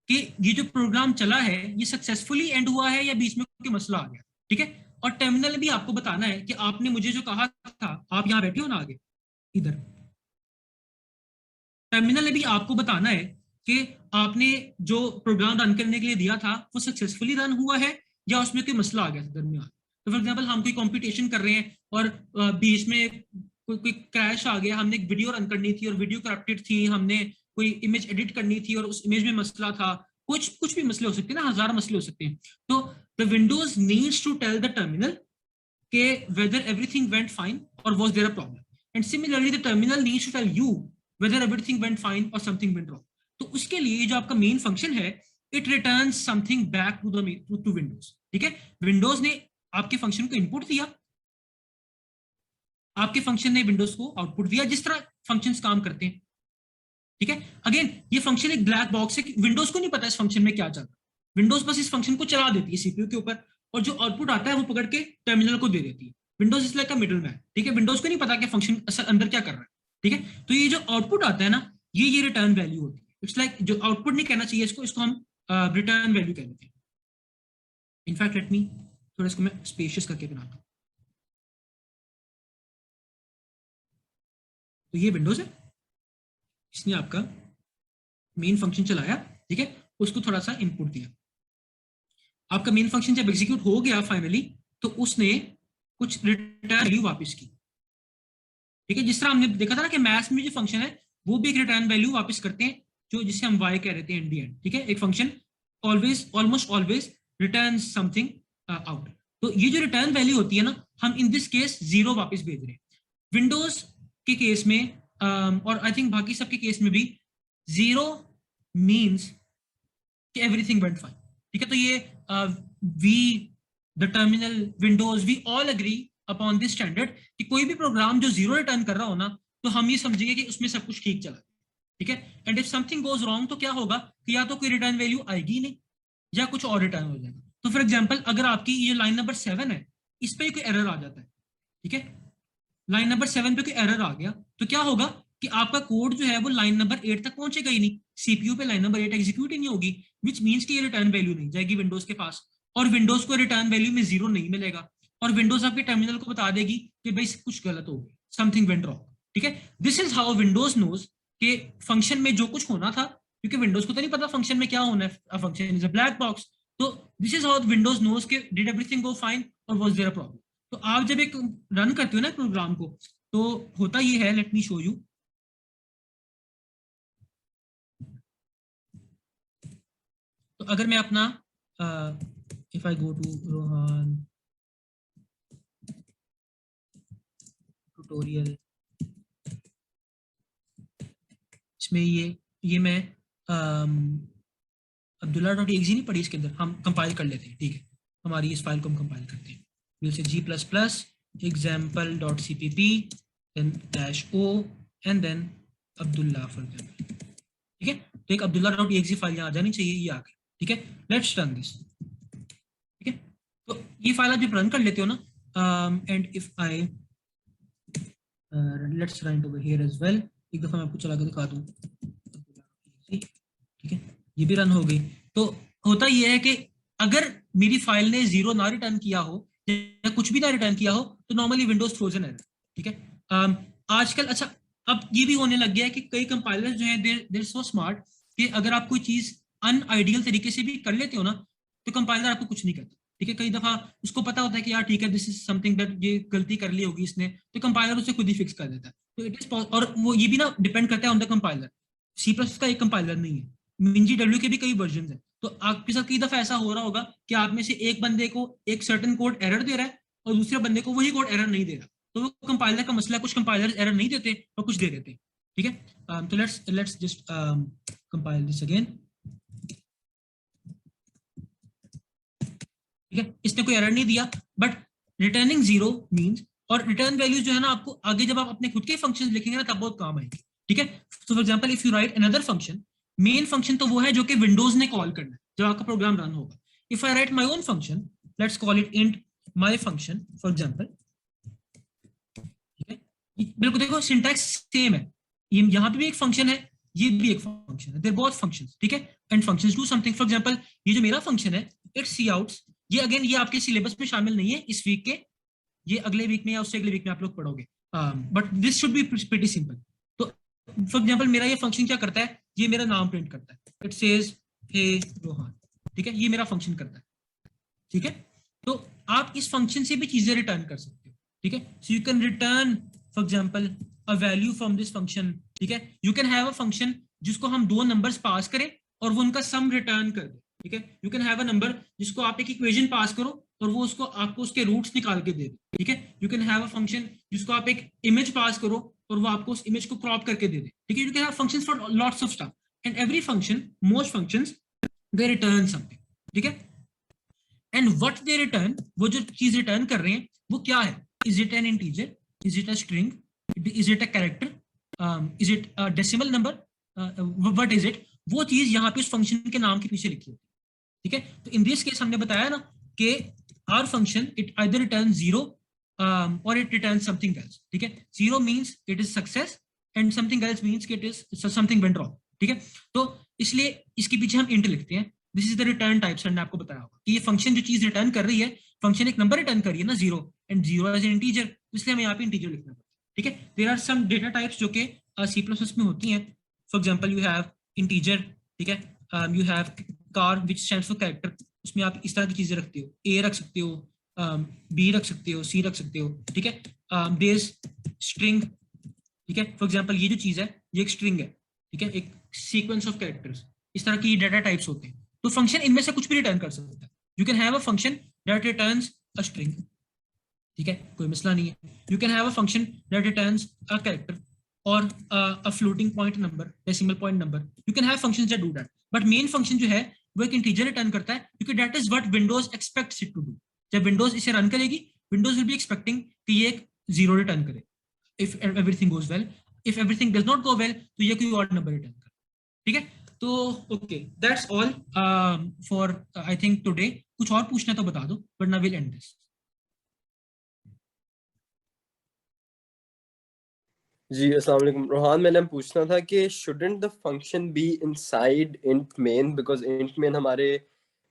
कि ये जो प्रोग्राम चला है ये सक्सेसफुली एंड हुआ है या बीच में कोई मसला आ गया, ठीक है। और टर्मिनल भी आपको बताना है कि आपने मुझे जो कहा था, आप यहाँ बैठे हो ना आगे इधर, टर्मिनल ने भी आपको बताना है कि आपने जो प्रोग्राम रन करने के लिए दिया था वो सक्सेसफुली रन हुआ है या उसमें कोई मसला आ गया था दरमियान। तो फॉर एग्जांपल हम कोई कंपटीशन कर रहे हैं और बीच में कोई क्रैश आ गया, हमने एक वीडियो रन करनी थी और वीडियो करप्टेड थी, हमने कोई इमेज एडिट करनी थी और उस इमेज में मसला था, कुछ भी मसले हो सकते हैं ना, 1000 मसले हो सकते हैं। तो the Windows needs to tell the terminal के whether everything went fine or was there a problem, and similarly the terminal needs to tell you whether everything went fine or something went wrong. तो उसके लिए जो आपका main function है, it returns something back to the to Windows, ठीक है। Windows ने आपके फंक्शन को इनपुट दिया, आपके फंक्शन ने विंडोज को आउटपुट दिया, जिस तरह फंक्शंस काम करते हैं, ठीक है। अगेन ये फंक्शन एक ब्लैक बॉक्स है, विंडोज को नहीं पता इस फंक्शन में क्या चल रहा है, विंडोज बस इस फंक्शन को चला देती है सीपीयू के ऊपर, और जो आउटपुट आता है वो पकड़ के टर्मिनल को दे देती है। Windows is like a middleman, ठीक है। विंडोज को नहीं पता कि फंक्शन असल अंदर क्या कर रहा है, ठीक है। तो ये जो आउटपुट आता है ना, ये रिटर्न वैल्यू होती है। इट्स लाइक जो आउटपुट नहीं कहना चाहिए इसको हम रिटर्न वैल्यू कहते हैं। इनफैक्ट लेट मी थोड़ा इसको मैं स्पेशियस करके बनाता हूँ। तो ये विंडोज है, इसने आपका मेन फंक्शन चलाया, ठीक है, उसको थोड़ा सा इनपुट दिया। आपका मेन फंक्शन जब एग्जीक्यूट हो गया फाइनली, तो उसने कुछ रिटर्न वैल्यू वापस की, ठीक है। जिस तरह हमने देखा था ना कि मैथ्स में जो फंक्शन है वो भी एक रिटर्न वैल्यू वापस करते हैं, जो जिसे हम y कह रहे थे इन दी एंड, ठीक है। एक function almost always return something out. तो ये जो रिटर्न वैल्यू होती है ना, हम इन दिस केस 0 वापस भेज रहे हैं। विंडोज के केस में और आई थिंक बाकी सबके केस में भी 0 मीन्स कि एवरीथिंग वेंट फाइन, ठीक है। तो ये we the terminal Windows we all agree upon this standard कि कोई भी प्रोग्राम जो 0 रिटर्न कर रहा हो ना, तो हम ये समझेंगे कि उसमें सब कुछ ठीक चला, ठीक है। And if something goes wrong, तो क्या होगा कि या तो कोई रिटर्न वैल्यू आएगी नहीं या कुछ और रिटर्न हो जाएगा। तो फॉर एग्जांपल अगर आपकी ये लाइन नंबर 7 है, इस पे कोई एरर आ जाता है, ठीक है, लाइन नंबर 7 पे कोई एरर आ गया, तो क्या होगा कि आपका कोड जो है वो लाइन नंबर 8 तक पहुंचेगा ही नहीं, सीपीयू पे लाइन नंबर 8 एग्जीक्यूट ही नहीं होगी, विच मीन्स कि ये रिटर्न वैल्यू नहीं जाएगी विंडोज के पास, और विंडोज को रिटर्न वैल्यू में 0 नहीं मिलेगा, और विंडोज आपके टर्मिनल को बता देगी कि भाई कुछ गलत हो गया, समथिंग वेंट रॉन्ग, ठीक है। This is how Windows knows कि फंक्शन में जो कुछ होना था, क्योंकि विंडोज को तो नहीं पता फंक्शन में क्या होना है, function is a black box. तो this is how Windows knows के डिड एवरीथिंग गो फाइन और वाज देयर अ प्रॉब्लम। तो आप जब एक रन करते हो ना प्रोग्राम को, तो होता ये है, लेट मी शो यू। तो अगर मैं अपना if I go to Rohan tutorial, इसमें ये मैं abdullah.exe नहीं पढ़ी, इसके अंदर हम कंपाइल कर लेते हैं, ठीक है। हमारी इस फाइल को हम कंपाइल करते हैं, we'll say g++ example.cpp then -o and then abdullah for example, ठीक है। तो एक abdullah.exe फाइल यहाँ आ जानी चाहिए, ये आ गई, ठीक है। लेट्स रन दिस, ठीक है। तो ये फाइल आप जब रन कर लेते हो ना, and if I let's run it over here as well, एक दफा मैं आपको चला के दिखा दूं, ठीक है, ये भी रन हो गई। तो होता ये है कि अगर मेरी फाइल ने 0 ना रिटर्न किया हो या कुछ भी ना रिटर्न किया हो, तो नॉर्मली विंडोज फ्रोजन है, ठीक है। आजकल अच्छा अब ये भी होने लग गया है कि कई कंपाइलर्स जो हैं देर सो स्मार्ट कि अगर आप कोई चीज अनआइडियल तरीके से भी कर लेते हो ना, तो कंपाइलर आपको कुछ नहीं करता, ठीक है, कई दफा उसको पता होता है कि यार ठीक है दिस इज समथिंग दैट ये गलती कर ली होगी इसने, तो कंपाइलर उसे खुद ही फिक्स कर देता है। तो इट इज, और वो ये भी ना डिपेंड करता है on the compiler. C plus का एक कंपाइलर नहीं है, MinGW के भी कई वर्जन है। तो आपके साथ कई दफा ऐसा हो रहा होगा कि आप में से एक बंदे को एक सर्टेन कोड एरर दे रहा है और दूसरे बंदे को वही कोड एरर नहीं दे रहा, तो वो कंपाइलर का मसला, कुछ कंपाइलर एरर नहीं देते और कुछ दे देते, ठीक है। तो let's just compile this again, ठीक है, इसने कोई एरर नहीं दिया, बट रिटर्निंग 0 मींस, और रिटर्न वैल्यू जो है ना आपको आगे जब आप अपने खुद के फंक्शंस लिखेंगे ना तब बहुत काम आएगी, ठीक है। So for example if you right another function, main function तो वो है जो कि विंडोज ने कॉल करना है जब आपका प्रोग्राम रन होगा। If I right my own function, let's call it int my function for example, ठीक है, बिल्कुल देखो सिंटैक्स सेम है, ये यहाँ पे भी एक फंक्शन है, ये भी एक फंक्शन है, देयर बोथ फंक्शंस, ठीक है, and functions do something. For example ये जो मेरा फंक्शन है इट्स सी आउट्स, ये अगेन ये आपके सिलेबस में शामिल नहीं है इस वीक के, ये अगले वीक में या उससे अगले वीक में आप लोग पढ़ोगे, but this should be pretty simple. तो फॉर एग्जांपल मेरा ये फंक्शन क्या करता है, ये मेरा नाम प्रिंट करता है, इट सेज हे रोहन, ठीक है, ये मेरा फंक्शन करता है, ठीक है। तो आप इस फंक्शन से भी चीजें रिटर्न कर सकते हो, ठीक है। So you can return for example a value from this function, ठीक है। You can have a function जिसको हम दो नंबर्स पास करें और वो उनका सम रिटर्न कर दे, ठीक है। You can have a number जिसको आप एक इक्वेशन पास करो और वो उसको आपको उसके रूट्स निकाल के दे दे, ठीक है। You can have a function जिसको आप एक इमेज पास करो और वो आपको उस इमेज को क्रॉप करके दे दे, ठीक है। You can have functions for lots of stuff and every function, most functions they return something, ठीक है। एंड व्हाट दे रिटर्न, वो जो चीज रिटर्न कर रहे हैं वो क्या है, is it N integer, is it a string, is it a character, is it a decimal number, what is it, वो चीज यहाँ पे उस फंक्शन के नाम के पीछे लिखी होती है, ठीक है। तो इन दिस केस हमने बताया ना कि our function it either returns 0 or it returns something else, ठीक है। 0 means it is success and something else means it is something went wrong, ठीक है। तो इसलिए इसके पीछे हम int लिखते हैं, this is the return type. Sir ने आपको बताया होगा कि ये फंक्शन जो चीज रिटर्न कर रही है, फंक्शन एक नंबर रिटर्न कर रही है ना 0, एंड 0 एज एन इंटीजर, इसलिए हमें यहाँ पे इंटीजर लिखना पड़ता है, ठीक है। There are some data types जो कि C++ में होती हैं, for example you have integer, ठीक है, you have char which stands for character, उसमें आप इस तरह की चीजें रखते हो, ए रख सकते हो, बी रख सकते हो, सी रख सकते हो, ठीक है। देयर स्ट्रिंग, ठीक है, फॉर एग्जांपल ये जो चीज है ये एक स्ट्रिंग है, ठीक है, एक सीक्वेंस ऑफ कैरेक्टर्स, इस तरह की डाटा टाइप्स होते हैं। तो फंक्शन इनमें से कुछ भी रिटर्न कर सकता है। You can have a function that returns a string, ठीक है, कोई मसला नहीं है। You can have a function that returns a character और a floating point number, decimal point number, you can have functions that do that, but main function जो है वो एक इंटीजर रिटर्न करता है, क्योंकि that is what Windows expects it to do. जब Windows इसे रन करेगी, विंडोज विल बी एक्सपेक्टिंग कि ये एक 0 रिटर्न करे if everything goes well, if everything does not go well तो ये कोई और नंबर रिटर्न करे, ठीक है। तो okay, that's all for I think today. कुछ और पूछना तो बता दो, वरना विल एंड दिस। जी अस्सलाम वालेकुम रोहान, मैंने पूछना था कि shouldn't the function be inside int main because int main हमारे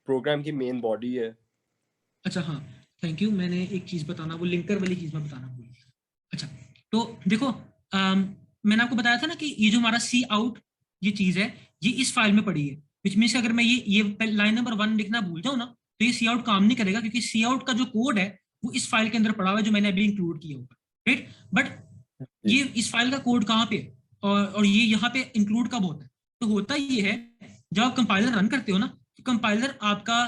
प्रोग्राम की मेन बॉडी है। अच्छा हाँ, थैंक यू, मैंने एक चीज बताना, वो लिंकर वाली चीज मैं बताना भूल गया। अच्छा तो देखो, मैंने आपको बताया था ना कि ये जो हमारा सी आउट ये चीज है, ये इस फाइल में पड़ी है, विच मीन्स अगर मैं ये लाइन नंबर 1 लिखना भूल जाऊँ ना तो ये सी आउट काम नहीं करेगा, क्योंकि सी आउट का जो कोड है वो इस फाइल के अंदर पड़ा हुआ है जो मैंने अभी इंक्लूड किया होगा, राइट। बट ये इस फाइल का कोड कहाँ पे और ये यहाँ पे इंक्लूड कब होता है, तो होता ये है जब आप कंपाइलर रन करते हो ना, तो कंपाइलर आपका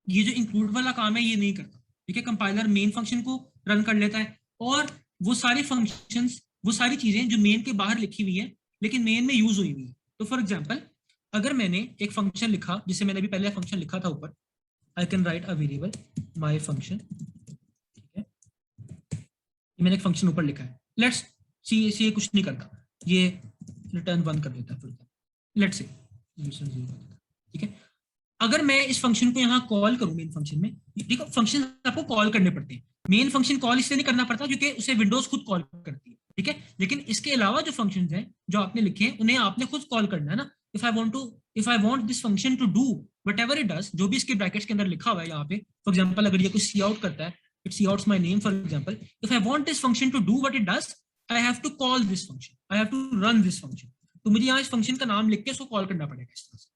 ये जो इंक्लूड वाला काम है ये नहीं करता, ठीक है। कंपाइलर मेन फंक्शन को रन कर लेता है और वो सारे फंक्शंस, वो सारी चीजें जो मेन के बाहर लिखी हुई है लेकिन मेन में यूज हुई हुई है। तो फॉर एग्जांपल अगर मैंने एक फंक्शन लिखा, जिसे मैंने अभी पहले फंक्शन लिखा था ऊपर, I can write a variable my function, ठीक है, मैंने एक फंक्शन ऊपर लिखा है, लेट्स सी ये कुछ नहीं करता, ये रिटर्न 1 कर देता है, लेट्स से, ठीक है। अगर मैं इस फंक्शन को यहाँ कॉल करूँ मेन फंक्शन में, देखो फंक्शन आपको कॉल करने पड़ते हैं, मेन फंक्शन कॉल इसलिए नहीं करना पड़ता क्योंकि उसे विंडोज खुद कॉल करती है, ठीक है। लेकिन इसके अलावा जो फंक्शंस हैं जो आपने लिखे हैं उन्हें आपने खुद कॉल करना है ना। If I want this function to do whatever it does, जो भी इसके ब्रैकेट्स के अंदर लिखा हुआ है यहाँ पे, फॉर एग्जांपल अगर ये कुछ सी आउट करता है, it C outs my name for example, if I want this function to do what it does, I have to call this function, I have to run this function. तो मुझे यहाँ इस function का नाम लिख के इसको कॉल करना पड़ेगा इस तरह से,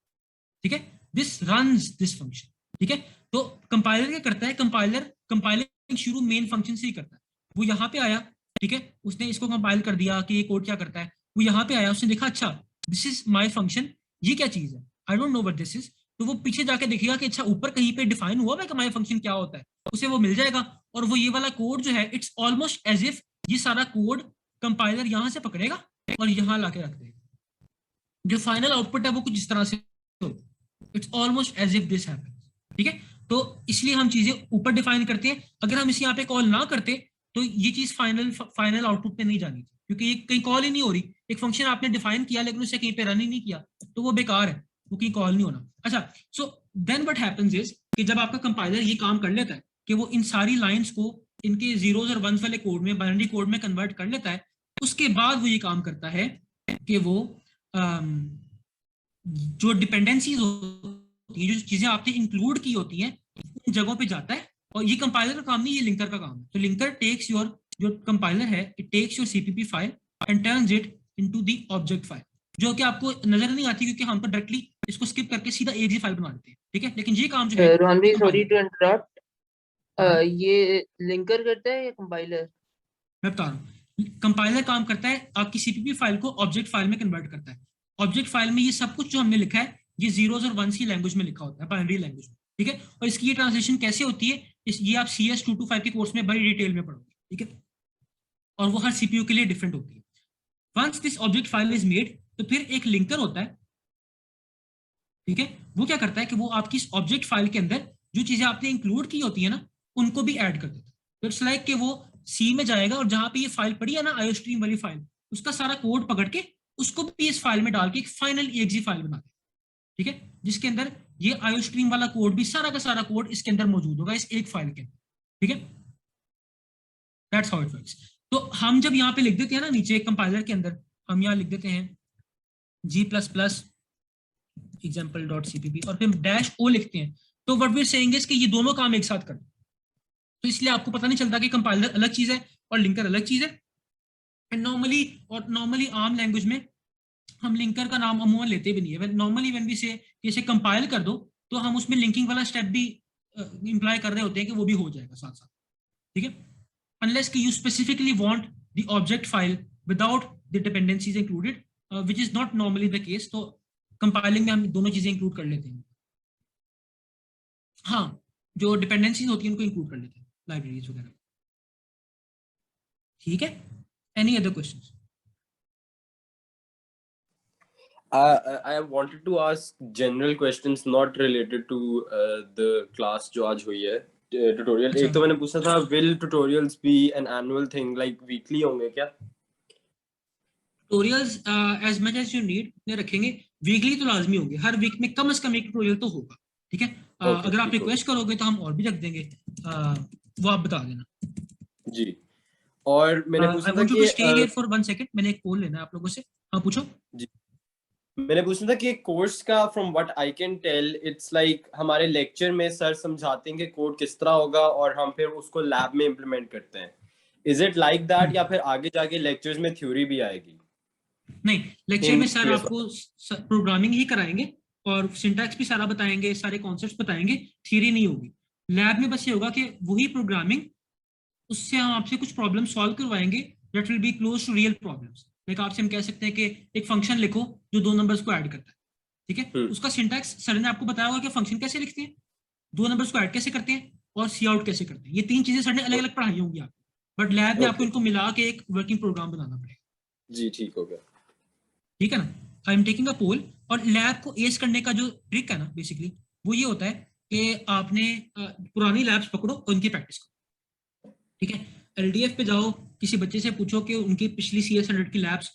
ठीक है। दिस रन्स दिस फंक्शन, ठीक है। तो कंपाइलर क्या करता है, कंपाइलिंग शुरू मेन फंक्शन से ही करता है। वो यहाँ पे आया, ठीक है, उसने इसको कंपाइल कर दिया कि ये कोड क्या करता है। वो यहाँ पे आया, उसने देखा अच्छा दिस इज माय फंक्शन, ये क्या चीज है, I don't know what this is. तो वो पीछे जाके देखेगा कि अच्छा ऊपर कहीं पे डिफाइन हुआ है कि माय फंक्शन क्या होता है, उसे वो मिल जाएगा। और वो ये वाला कोड जो है इट्स ऑलमोस्ट एज इफ ये सारा कोड कंपाइलर यहाँ से पकड़ेगा और यहाँ लाके रख देगा। जो फाइनल आउटपुट है वो कुछ इस तरह से होगा। It's almost as if this happens, ठीक है। तो इसलिए हम चीजें ऊपर डिफाइन करते हैं। अगर हम इसे यहाँ पे कॉल ना करते तो ये चीज फाइनल आउटपुट पे नहीं जानी थी, क्योंकि ये कहीं कॉल ही नहीं हो रही। एक फंक्शन आपने डिफाइन किया लेकिन उसे कहीं पे रन ही नहीं किया, तो वो बेकार है, वो कहीं कॉल नहीं होना। अच्छा, so then what happens is कि जब आपका कंपाइलर ये काम कर लेता है कि वो इन सारी लाइंस को इनके जीरोस और वंस वाले कोड में, बाइनरी कोड में कन्वर्ट कर लेता है, उसके बाद वो ये काम करता है कि वो जो डिपेंडेंसीज होती है, जो चीजें आपने इंक्लूड की होती हैं, उन जगहों पे जाता है। और ये कंपाइलर का काम नहीं, ये लिंकर का काम है। तो लिंकर टेक्स योर, जो कंपाइलर है, it takes your CPP file and turns it into the object file, जो कि आपको नजर नहीं आती क्योंकि हम तो डायरेक्टली इसको स्किप करके सीधा एक ही फाइल बना देते हैं, ठीक है। लेकिन ये काम जो है, रोहन भाई सॉरी compiler- टू इंटरप्ट, ये लिंकर करता है या कंपाइलर? मैं बता रहा हूँ, कंपाइलर काम करता है आपकी सीपीपी फाइल को ऑब्जेक्ट फाइल में कन्वर्ट करता है। ऑब्जेक्ट फाइल में ये सब कुछ जो हमने लिखा है ये जीरोस और वंस की लैंग्वेज में लिखा होता है, बाइनरी लैंग्वेज में, ठीक है। और इसकी ये ट्रांसलेशन कैसे होती है, ये आप CS 225 के कोर्स में बड़ी डिटेल में पढ़ोगे, ठीक है। और वो हर सीपीयू के लिए डिफरेंट होती है। Once this object file is made, तो फिर एक लिंकर होता है, ठीक है। वो क्या करता है कि वो आपकी इस ऑब्जेक्ट फाइल के अंदर जो चीजें आपने इंक्लूड की होती है ना, उनको भी ऐड कर देता है। तो इट्स लाइक कि वो सी में जाएगा और जहां पे ये फाइल पड़ी है ना, आईओस्ट्रीम वाली फाइल, उसका सारा कोड पकड़ के उसको भी इस फाइल में डाल के एक फाइनल EXE फाइल बना देता है, ठीक है, जिसके अंदर ये आईओस्ट्रीम वाला कोड भी, सारा का सारा कोड इसके अंदर मौजूद होगा, इस एक फाइल के अंदर, ठीक है। That's how it works. तो हम जब यहाँ पे लिख देते हैं ना, नीचे कंपाइलर के अंदर हम यहाँ लिख देते हैं G++ example.cpp और फिर -o लिखते हैं, तो what we are saying is कि ये दोनों काम एक साथ कर। तो इसलिए आपको पता नहीं चलता कि कंपाइलर अलग चीज है और लिंकर अलग चीज है। एंड नॉर्मली आम लैंग्वेज में हम लिंकर का नाम अमूमन लेते भी नहीं है। नॉर्मली व्हेन वी से इसे कंपाइल कर दो, तो हम उसमें लिंकिंग वाला स्टेप भी इंप्लाई कर रहे होते हैं कि वो भी हो जाएगा साथ साथ, ठीक है। अनलेस कि you specifically want the object file without the dependencies included, which is not normally the case. तो कंपाइलिंग में हम दोनों चीजें इंक्लूड कर लेते हैं। हाँ, जो डिपेंडेंसीज होती है उनको इंक्लूड कर लेते हैं, लाइब्रेरीज वगैरह, ठीक है। Any other questions? I wanted to ask general questions not related to the class जो आज हुई है tutorial। एक तो मैंने पूछा था will tutorials be an annual thing, like weekly होंगे क्या? Tutorials as much as you need ने रखेंगे, वीकली तो लाजमी होंगे, हर वीक में कम से कम एक ट्यूटोरियल तो होगा, ठीक है। अगर आप रिक्वेस्ट करोगे तो हम और भी रख देंगे, वो आप बता देना जी। और मैंने पूछा था कि स्टे हियर फॉर 1 सेकंड, मैंने एक कॉल लेना है आप लोगों से। हाँ पूछो जी। मैंने पूछा था कि कोर्स का from what I can tell it's like हमारे लेक्चर में सर समझाते हैं कि कोड किस तरह होगा और हम फिर उसको लैब में इम्प्लीमेंट करते हैं। इज इट लाइक दैट या फिर आगे जाके लेक्चर्स में थ्योरी भी आएगी? नहीं, लेक्चर में सर आपको प्रोग्रामिंग ही कराएंगे और सिंटैक्स भी सारा बताएंगे, सारे कॉन्सेप्ट्स बताएंगे, थ्योरी नहीं होगी। लैब में बस ये होगा कि वही प्रोग्रामिंग, उससे हम आपसे कुछ प्रॉब्लम सॉल्व करवाएंगे that will be close to real problems. Like आपसे हम कह सकते हैं कि एक फंक्शन लिखो जो 2 नंबर्स को ऐड करता है, ठीक है। उसका सिंटैक्स सर ने आपको बताया होगा कि फंक्शन कैसे लिखते हैं, 2 नंबर्स को ऐड कैसे करते हैं और सी आउट कैसे करते हैं। ये 3 चीजें सर ने अलग अलग पढ़ाई होंगी आपको, बट लैब में आपको इनको मिला के एक वर्किंग प्रोग्राम बनाना पड़ेगा। जी ठीक हो गया, ठीक है ना। आई एम टेकिंग अ पोल। और लैब को एज करने का जो ट्रिक है ना, बेसिकली वो ये होता है कि आपने पुरानी लैब्स पकड़ो और उनकी प्रैक्टिस करो, ठीक है। LDF पे जाओ, किसी बच्चे से पूछो कि उनकी पिछली CS100 की लैब्स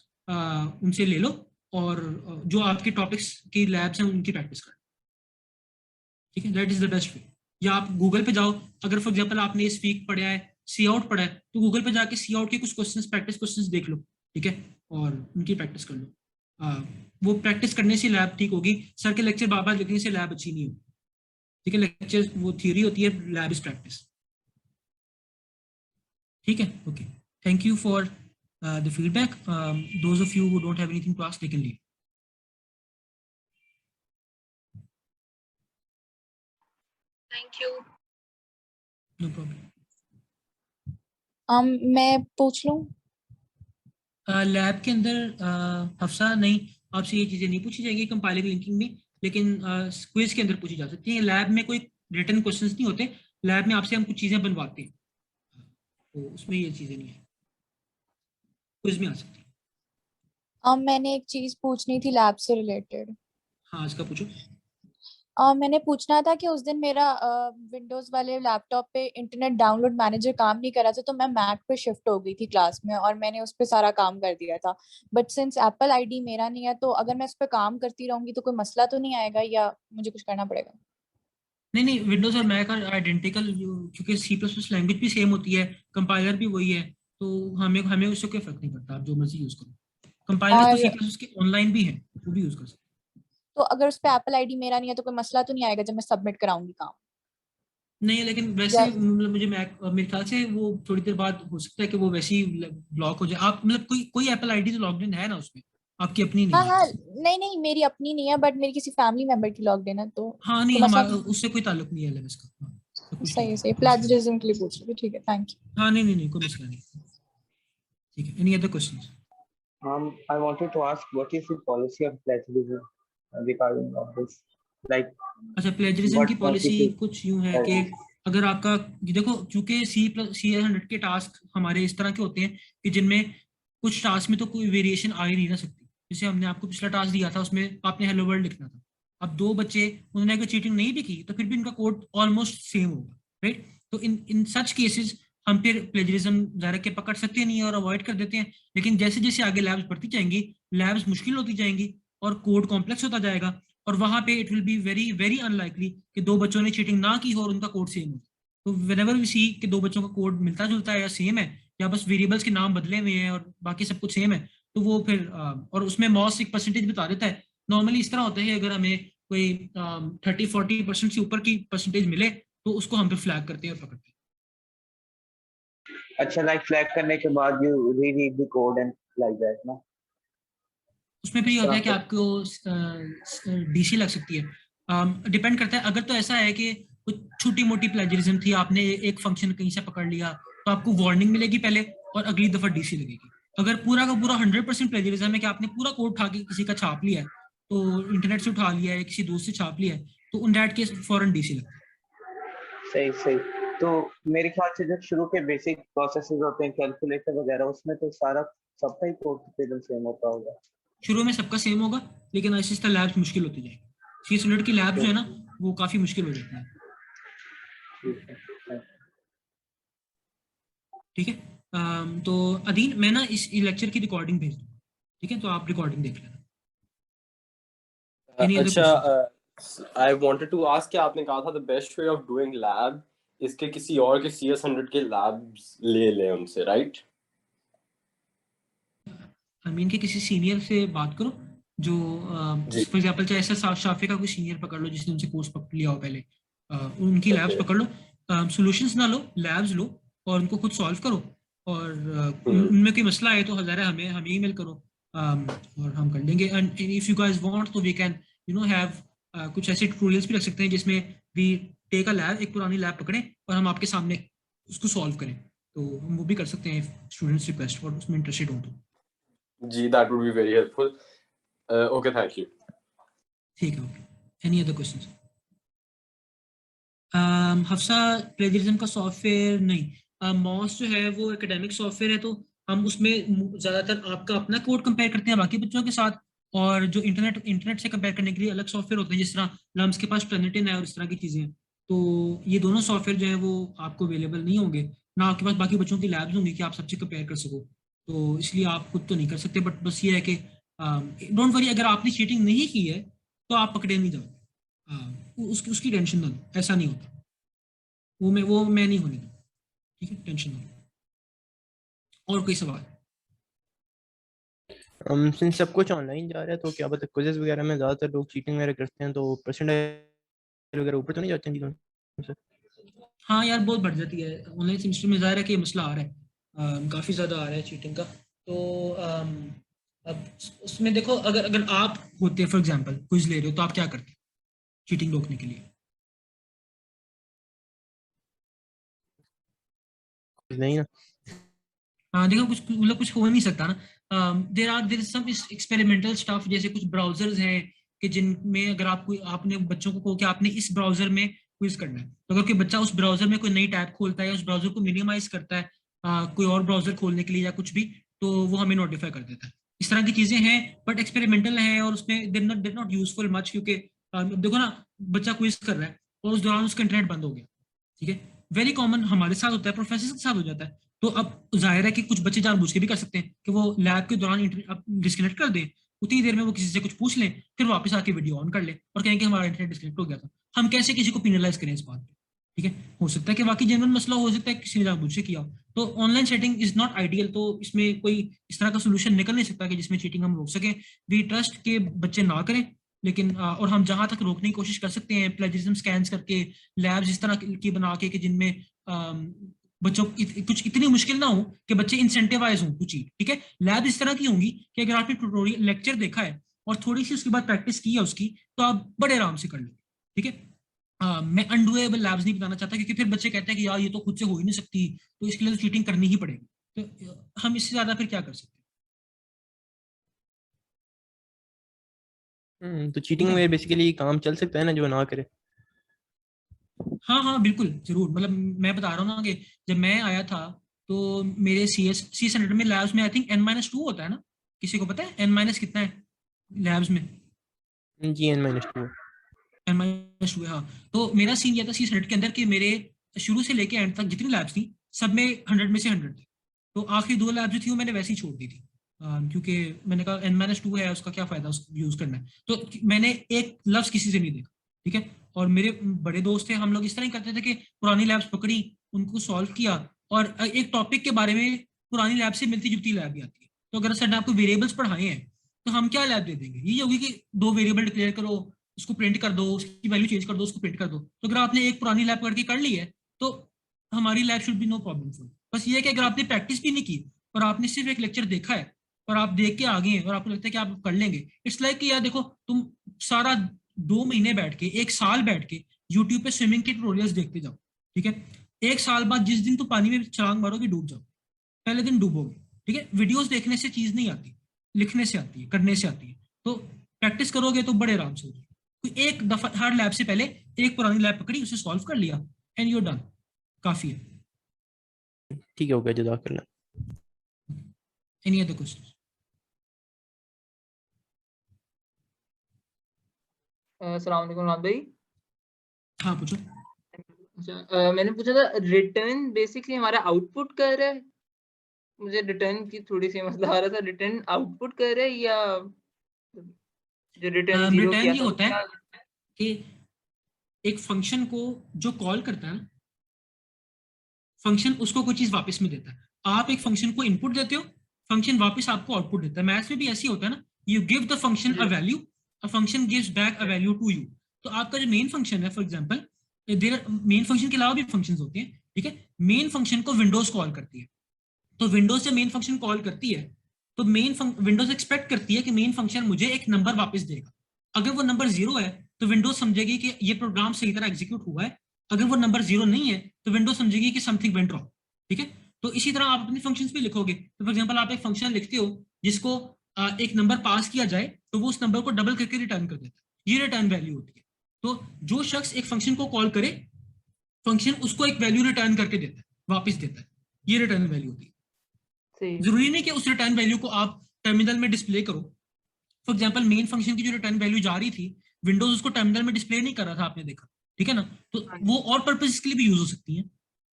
उनसे ले लो और जो आपके टॉपिक्स की लैब्स हैं उनकी प्रैक्टिस करो, ठीक है। दैट इज द बेस्ट वे। या आप गूगल पे जाओ, अगर फॉर एग्जांपल आपने इस वीक पढ़ा है सी आउट पढ़ा है, तो गूगल पे जाके सी आउट के कुछ क्वेश्चंस, प्रैक्टिस क्वेश्चंस देख लो, ठीक है, और उनकी प्रैक्टिस कर लो। वो प्रैक्टिस करने से लैब ठीक होगी। सर के लेक्चर बार बार लिखने से लैब अच्छी नहीं होगी, ठीक है। लेक्चर वो थ्योरी होती है, लैब इज प्रैक्टिस, ठीक है। Okay, thank you for the feedback. Those of you who don't have anything to ask, they can leave. Thank you. No problem. मैं पूछ लूं? लैब के अंदर हफ्सा नहीं, आपसे ये चीज़ें नहीं पूछी जाएंगी कंपाइलिंग लिंकिंग में, लेकिन क्विज के अंदर पूछी जा सकती है। लैब में कोई रिटन क्वेश्चंस नहीं होते, लैब में आपसे हम कुछ चीज़ें बनवाते हैं, तो उसमें ये चीज़ें नहीं है, क्विज में आ सकती है। मैंने एक चीज पूछनी थी लैब से रिलेटेड। हाँ, आज का पूछो। मैंने पूछना था कि उस दिन मेरा विंडोज वाले लैपटॉप पे इंटरनेट डाउनलोड मैनेजर काम नहीं कर रहा था, तो मैं मैक पे शिफ्ट हो गई थी क्लास में और मैंने उस पर सारा काम कर दिया था। बट सिंस एप्पल आईडी मेरा नहीं है, तो अगर मैं इस पे काम करती रहूंगी तो कोई मसला तो नहीं आएगा या मुझे कुछ करना पड़ेगा? नहीं नहीं, विंडोज और मैक आर आइडेंटिकल, क्योंकि सी प्लस प्लस लैंग्वेज भी सेम होती है, कंपाइलर भी वही है, तो हमें हमें उससे कोई फर्क नहीं पड़ता, आप जो मर्जी यूज करो। कंपाइलर तो सी और प्लस के ऑनलाइन भी है, वो भी यूज कर सकते तो अगर उस पे एप्पल आईडी मेरा नहीं है तो कोई मसला तो नहीं आएगा जब मैं सबमिट कराऊंगी काम? हैं। नहीं, लेकिन या वैसे मतलब मुझे मैक मेरे ख्याल से वो थोड़ी देर बाद हो सकता है कि वो वैसे ही ब्लॉक हो जाए। आप मतलब कोई एप्पल आईडी तो लॉग्ड इन है ना उसमें, आपकी अपनी हाँ नहीं हाँ, है। नहीं नहीं, मेरी अपनी नहीं है, बट मेरी किसी फैमिली मेंबर की लॉग्ड इन है, तो हाँ नहीं, कोई मसला हमारा तो उससे कोई ताल्लुक नहीं है एलएमएस का। हाँ, सब कुछ ठीक सही है, है, सही। कोई मसला नहीं। प्लेजरिज्म के लिए पूछ रही थी, ठीक है, थैंक यू। हाँ नहीं नहीं नहीं, कोई मसला नहीं। ठीक है, any other questions? I wanted to ask, what is the policy of plagiarism regarding of this? Like, अच्छा, प्लेजरिज्म की what पॉलिसी constitutes कुछ यूं है कि plagiarism? अगर आपका ये देखो, चूंकि C100 के टास्क हमारे इस तरह के होते हैं कि जिनमें कुछ टास्क में तो कोई वेरिएशन आ ही नहीं ना सकती। जैसे हमने आपको पिछला टास्क दिया था, उसमें आपने हेलो वर्ल्ड लिखना था। अब दो बच्चे, उन्होंने अगर चीटिंग नहीं भी की तो फिर भी उनका कोड ऑलमोस्ट सेम होगा, राइट? तो इन इन सच केसेस हम फिर प्लेजरिज्म ज़ाहिर के पकड़ सकते नहीं और अवॉइड कर देते हैं। लेकिन जैसे जैसे आगे लैब्स बढ़ती जाएंगी, लैब्स मुश्किल होती जाएंगी और कोड कॉम्प्लेक्स होता जाएगा, और वहां पे it will be very very unlikely कि दो बच्चों ने चीटिंग ना की हो और उनका कोड सेम हो। तो व्हेनेवर वी सी कि दो बच्चों का कोड मिलता जुलता है या सेम है, या बस वेरिएबल्स के नाम बदले हुए हैं और बाकी सब कुछ सेम है, तो वो फिर और उसमें मॉस एक परसेंटेज बता देता है। नॉर्मली इस तरह होता है, अगर हमें कोई 30-40% से ऊपर की परसेंटेज मिले तो उसको हम फिर फ्लैग करते हैं और पकड़ते हैं। अच्छा, like flag करने के बाद you reread the code and like that, ना? उसमें फिर ये होता है कि आपको डीसी लग सकती है। डिपेंड करता है, अगर तो ऐसा है कि कुछ छोटी मोटी प्लेजरिज्म थी, आपने एक फंक्शन कहीं से पकड़ लिया, तो आपको वार्निंग मिलेगी पहले और अगली दफा डीसी लगेगी। अगर पूरा का पूरा 100% प्लेजरिज्म है कि आपने पूरा कोड उठा के किसी का छाप लिया है, तो इंटरनेट से उठा लिया है, किसी दोस्त से छाप लिया है, तो उन दैट केस फौरन डीसी लगता है। सही सही। तो मेरे ख्याल से जो शुरू के बेसिक प्रोसेसेस होते हैं, कैलकुलेटर वगैरह, उसमें तो सारा सबका ही कोड तकरीबन सेम होता होगा। शुरू में सबका सेम होगा, लेकिन ऐसे ऐसे लैब्स मुश्किल होती जाएगी। C100 की लैब्स जो है ना, वो काफी मुश्किल हो जाती है। ठीक है, तो अदीन, मैं ना इस लेक्चर की रिकॉर्डिंग भेज दूँ, ठीक है? तो आप रिकॉर्डिंग देख लेना। Any other अच्छा, questions? I wanted to ask कि आपने कहा था the best way of doing lab इसके किसी और के CS100 के लैब्स ले लें उनसे, राइट? अमीन के किसी सीनियर से बात करो, जो जी। फॉर एग्जांपल चाहे ऐसा शाफे का कोई सीनियर पकड़ लो जिसने उनसे कोर्स पकड़ लिया हो पहले, उनकी लैब्स Okay. पकड़ लो, सॉल्यूशंस ना लो, लैब्स लो और उनको खुद सॉल्व करो, और उनमें कोई मसला है तो हज़ारा हमें ईमेल करो, और हम कर लेंगे। And if you guys want तो वी कैन हैव कुछ ऐसे ट्यूटोरियल्स भी रख सकते हैं जिसमें वी टेक अ लैब, एक पुरानी लैब पकड़ें और हम आपके सामने उसको सॉल्व करें, तो हम वो भी कर सकते हैं स्टूडेंट्स रिक्वेस्ट और उसमें इंटरेस्टेड हो तो। जी, that would be very helpful. Okay, thank you. ठीक है, okay. Any other questions? Hafsa, plagiarism का सॉफ्टवेयर नहीं, मॉस जो है वो एकेडमिक सॉफ्टवेयर है, तो हम उसमें ज़्यादातर आपका अपना कोड कंपेयर करते हैं बाकी बच्चों के साथ, और जो इंटरनेट से कंपेयर करने के लिए अलग सॉफ्टवेयर होते हैं, जिस तरह लम्स के पास ट्रेनिटिन है और इस तरह की चीज़ें हैं। तो ये दोनों सॉफ्टवेयर जो है वो आपको अवेलेबल नहीं होंगे, ना आपके पास बाकी बच्चों की लैब्स होंगी कि आप सबसे कंपेयर कर सको, तो इसलिए आप खुद तो नहीं कर सकते। बट बस ये है कि डोंट वरी, अगर आपने चीटिंग नहीं की है तो आप पकड़े नहीं जाओगे, उसकी टेंशन ना लो, ऐसा नहीं होता, वो मैं नहीं होने दूँ, ठीक है? टेंशन ना लो। और कोई सवाल? सिंस सब कुछ ऑनलाइन जा रहा है तो क्या पता क्विज़ेस वगैरह में ज़्यादातर लोग चीटिंग वगैरह करते हैं, तो परसेंटेज वगैरह ऊपर तो नहीं जाते हैं जी? हाँ यार, बहुत बढ़ जाती है ऑनलाइन सेमेस्टर में, ज़ाहिर है कि ये मसला आ रहा है, काफ़ी ज़्यादा आ रहा है चीटिंग का। तो अब उसमें देखो, अगर आप होते फॉर एग्जांपल क्विज ले रहे हो तो आप क्या करते चीटिंग रोकने के लिए? नहीं ना। हाँ देखो कुछ मतलब कुछ हो नहीं सकता ना। There is some experimental stuff, जैसे कुछ ब्राउजर्स हैं कि जिनमें अगर आपको आपने बच्चों को कहो कि आपने इस ब्राउजर में क्विज करना है, तो अगर कोई बच्चा उस ब्राउजर में कोई नई टैब खोलता है या उस ब्राउजर को मिनिमाइज करता है कोई और ब्राउजर खोलने के लिए या कुछ भी, तो वो हमें नोटिफाई कर देता है। इस तरह की चीजें हैं बट एक्सपेरिमेंटल हैं और उसमें देर नॉट यूजफुल मच, क्योंकि देखो ना बच्चा क्विज कर रहा है और उस दौरान उसका इंटरनेट बंद हो गया, ठीक है, वेरी कॉमन हमारे साथ होता है, प्रोफेसर के साथ हो जाता है। तो अब जाहिर है कि कुछ बच्चे जानबूझ के भी कर सकते हैं कि वो लैब के दौरान डिस्कनेक्ट कर दें, उतनी देर में वो किसी से कुछ पूछ लें, फिर वापस आके वीडियो ऑन कर लें और कहें कि हमारा इंटरनेट डिस्कनेक्ट हो गया था। हम कैसे किसी को पिनलाइज करें इस बात पे, ठीक है। हो सकता है कि वाकई जेन्युइन मसला हो सकता है किसी ने जानबूझ से किया हो, तो online setting is not ideal. तो इसमें कोई इस तरह का सोल्यूशन निकल नहीं सकता कि जिसमें चीटिंग हम रोक सकें। वी ट्रस्ट के बच्चे ना करें, लेकिन और हम जहां तक रोकने की कोशिश कर सकते हैं प्लेजरिज्म स्कैन्स करके, लैब्स इस तरह की बना के कि जिनमें बच्चों कुछ इतनी मुश्किल ना हो कि बच्चे इंसेंटिवाइज हों टू चीट, ठीक है। लैब इस तरह की होंगी कि अगर आपने ट्यूटोरियल लेक्चर देखा है और थोड़ी सी उसके बाद प्रैक्टिस की है उसकी, तो आप बड़े आराम से कर लेंगे, ठीक है। मैं अनडूएबल लैब्स नहीं बताना चाहता, क्योंकि फिर बच्चे कहते हैं कि यार ये तो खुद से हो ही नहीं सकती, तो इसके लिए तो चीटिंग करनी ही पड़ेगी। तो हम इससे ज्यादा फिर क्या कर सकते तो चीटिंग में बेसिकली काम चल सकता है ना, जो ना करे। हैं। हाँ हाँ बिल्कुल जरूर, मतलब मैं बता रहा हूँ ना कि जब मैं आया था तो मेरे CS100 में लैब्स में आई थिंक N-2 होता है ना, किसी को पता है N- कितना है लैब्स में? जी N-2 N-2 हाँ। तो मेरा सीन ये था CS100 के अंदर कि मेरे शुरू से लेके एंड तक जितनी लैब्स थी सब में 100 में से 100 थे। तो आखिरी 2 लैब्स जो थी वो मैंने वैसे ही छोड़ दी थी, क्योंकि मैंने कहा N-2 है उसका क्या फायदा उसको यूज करना है। तो मैंने एक लफ्ज किसी से नहीं देखा, ठीक है। और मेरे बड़े दोस्त थे, हम लोग इस तरह ही करते थे कि पुरानी लैब्स पकड़ी, उनको सॉल्व किया, और एक टॉपिक के बारे में पुरानी लैब से मिलती जुलती लैब भी आती है। तो अगर सर ने आपको वेरिएबल्स पढ़ाए हैं तो हम क्या लैब दे देंगे, ये होगी कि 2 वेरिएबल डिक्लेयर करो, उसको प्रिंट कर दो, उसकी वैल्यू चेंज कर दो, उसको प्रिंट कर दो। तो अगर आपने एक पुरानी लैब करके कर ली है तो हमारी lab should be no problem full. बस ये है कि अगर आपने प्रैक्टिस भी नहीं की और आपने सिर्फ एक लेक्चर देखा है और आप देख के आ गए हैं और आपको लगता है कि आप कर लेंगे, इट्स लाइक कि यार देखो तुम सारा 2 महीने बैठ के 1 साल बैठ के यूट्यूब पे स्विमिंग के ट्यूटोरियल्स देखते जाओ, ठीक है। 1 साल बाद जिस दिन तुम पानी में छलांग मारोगे डूब जाओ, पहले दिन डूबोगे, ठीक है। वीडियोस देखने से चीज नहीं आती, लिखने से आती है, करने से आती है। तो प्रैक्टिस करोगे तो बड़े आराम से हो जाएगी। एक दफा हर लैब से पहले एक पुरानी लैब पकड़ी, उसे सॉल्व कर लिया एंड यू डन, काफी है। ठीक है, हो गया, जज़ाकल्लाह। Any other question? अस्सलाम वालेकुम रात भाई। हाँ पूछो। अच्छा मैंने पूछा था रिटर्न बेसिकली हमारा आउटपुट कर रहा है, मुझे रिटर्न की थोड़ी सी मसला आ रहा था, रिटर्न आउटपुट कर रहा है या जो रिटर्न 0 रिटर्न किया ये था होता है कि एक फंक्शन को जो कॉल करता है, फंक्शन उसको कोई चीज वापस में देता है। आप एक फंक्शन को इनपुट देते हो, फंक्शन वापस आपको आउटपुट देता है। मैथ्स में भी ऐसे ही होता है ना, you give the function a value, a function gives back a value to you. तो आपका जो मेन फंक्शन है, फॉर एग्जांपल मेन फंक्शन के अलावा भी फंक्शंस होते हैं, ठीक है। मेन फंक्शन को विंडोज कॉल करती है, तो विंडोज से मेन फंक्शन कॉल करती है, तो विंडोज एक्सपेक्ट करती है कि मेन फंक्शन मुझे एक नंबर वापस देगा। अगर वो नंबर 0 है तो विंडोज समझेगी कि ये प्रोग्राम सही तरह एग्जीक्यूट हुआ है। अगर वो नंबर 0 नहीं है तो विंडोज समझेगी कि समथिंग वेंट रॉन्ग, ठीक है। तो इसी तरह आप अपने फंक्शंस भी लिखोगे। तो फॉर एग्जांपल आप एक फंक्शन लिखते हो जिसको एक नंबर पास किया जाए तो वो उस नंबर को डबल करके रिटर्न कर देता है, ये रिटर्न वैल्यू होती है। तो जो शख्स एक फंक्शन को कॉल करे, फंक्शन उसको एक वैल्यू रिटर्न करके देता है, वापस देता है, ये रिटर्न वैल्यू होती है। जरूरी नहीं कि उस रिटर्न वैल्यू को आप टर्मिनल में डिस्प्ले करो। फॉर एग्जांपल मेन फंक्शन की जो रिटर्न वैल्यू जा रही थी, विंडोज उसको टर्मिनल में डिस्प्ले नहीं कर रहा था, आपने देखा, ठीक है ना। तो वो और पर्पस के लिए भी यूज हो सकती है,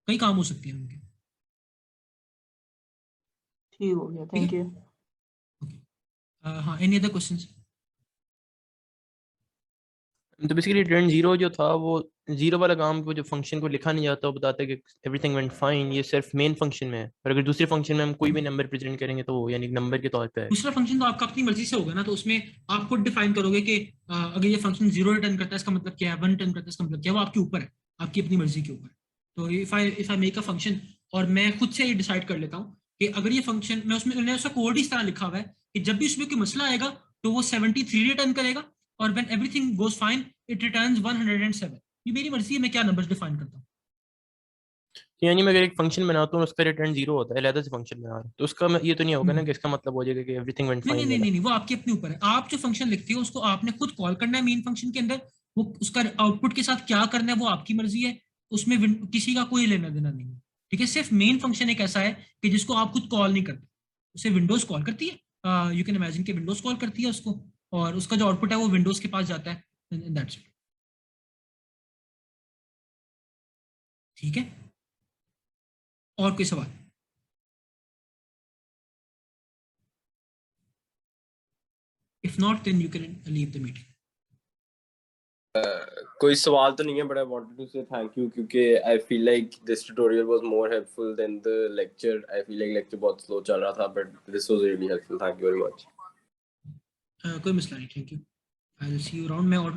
कई काम हो सकते हैं उनके। ठीक हो गया, थैंक यू। हाँ, एनी अदर क्वेश्चंस? तो बेसिकली रिटर्न 0 जो था वो 0 वाला काम को जो फंक्शन को लिखा नहीं जाता, वो बताता है कि एवरीथिंग वेंट फाइन, ये सिर्फ मेन फंक्शन में है। और अगर दूसरे फंक्शन में हम कोई भी नंबर प्रेजेंट करेंगे तो वो यानी नंबर के तौर पे है। दूसरा फंक्शन तो आपका अपनी मर्जी से होगा ना, तो उसमें आप खुद डिफाइन करोगे कि अगर ये फंक्शन 0 रिटर्न करता है इसका मतलब क्या है, 1 रिटर्न करता है इसका मतलब क्या है, वो आपके ऊपर है, आपकी अपनी मर्जी के ऊपर। तो if I make a function और मैं खुद से ये डिसाइड कर लेता हूँ कि अगर ये फंक्शन मैं उसमें उसका कोड इस तरह लिखा हुआ है कि जब भी उसमें कोई मसला आएगा तो वो 73 रिटर्न करेगा, और when everything goes fine it returns 107। ये मेरी मर्जी है, मैं क्या नंबर्स डिफाइन करता हूँ। यानी मैं अगर एक फंक्शन बनाता हूँ उसका रिटर्न 0 होता है, अलग से फंक्शन बना रहा हूँ, तो उसका ये तो नहीं होगा ना कि इसका मतलब हो जाएगा कि एवरीथिंग वेंट नहीं फाइन। नहीं नहीं नहीं, वो आपके अपने ऊपर है। आप जो फंक्शन लिखते हो उसको आपने खुद कॉल करना है मेन फंक्शन के अंदर, वो उसका आउटपुट के साथ क्या करना है वो आपकी मर्जी है, उसमें किसी का कोई लेना देना नहीं है, ठीक है। सिर्फ मेन फंक्शन एक ऐसा है कि जिसको आप खुद कॉल नहीं करते, उसे विंडोज कॉल करती है, यू कैन इमेजिन कि विंडोज कॉल करती है उसको, और उसका जो आउटपुट है वो विंडोज के पास जाता है, दैट्स इट, ठीक है। और कोई सवाल? If not, then you can leave the meeting. कोई सवाल तो नहीं है, but I wanted to say thank you क्योंकि I feel like this tutorial was more helpful than the lecture. I feel like lecture बहुत slow चल रहा था, but this was really helpful. Thank you very much. कोई मसला नहीं, thank you. I will see you around. मैं और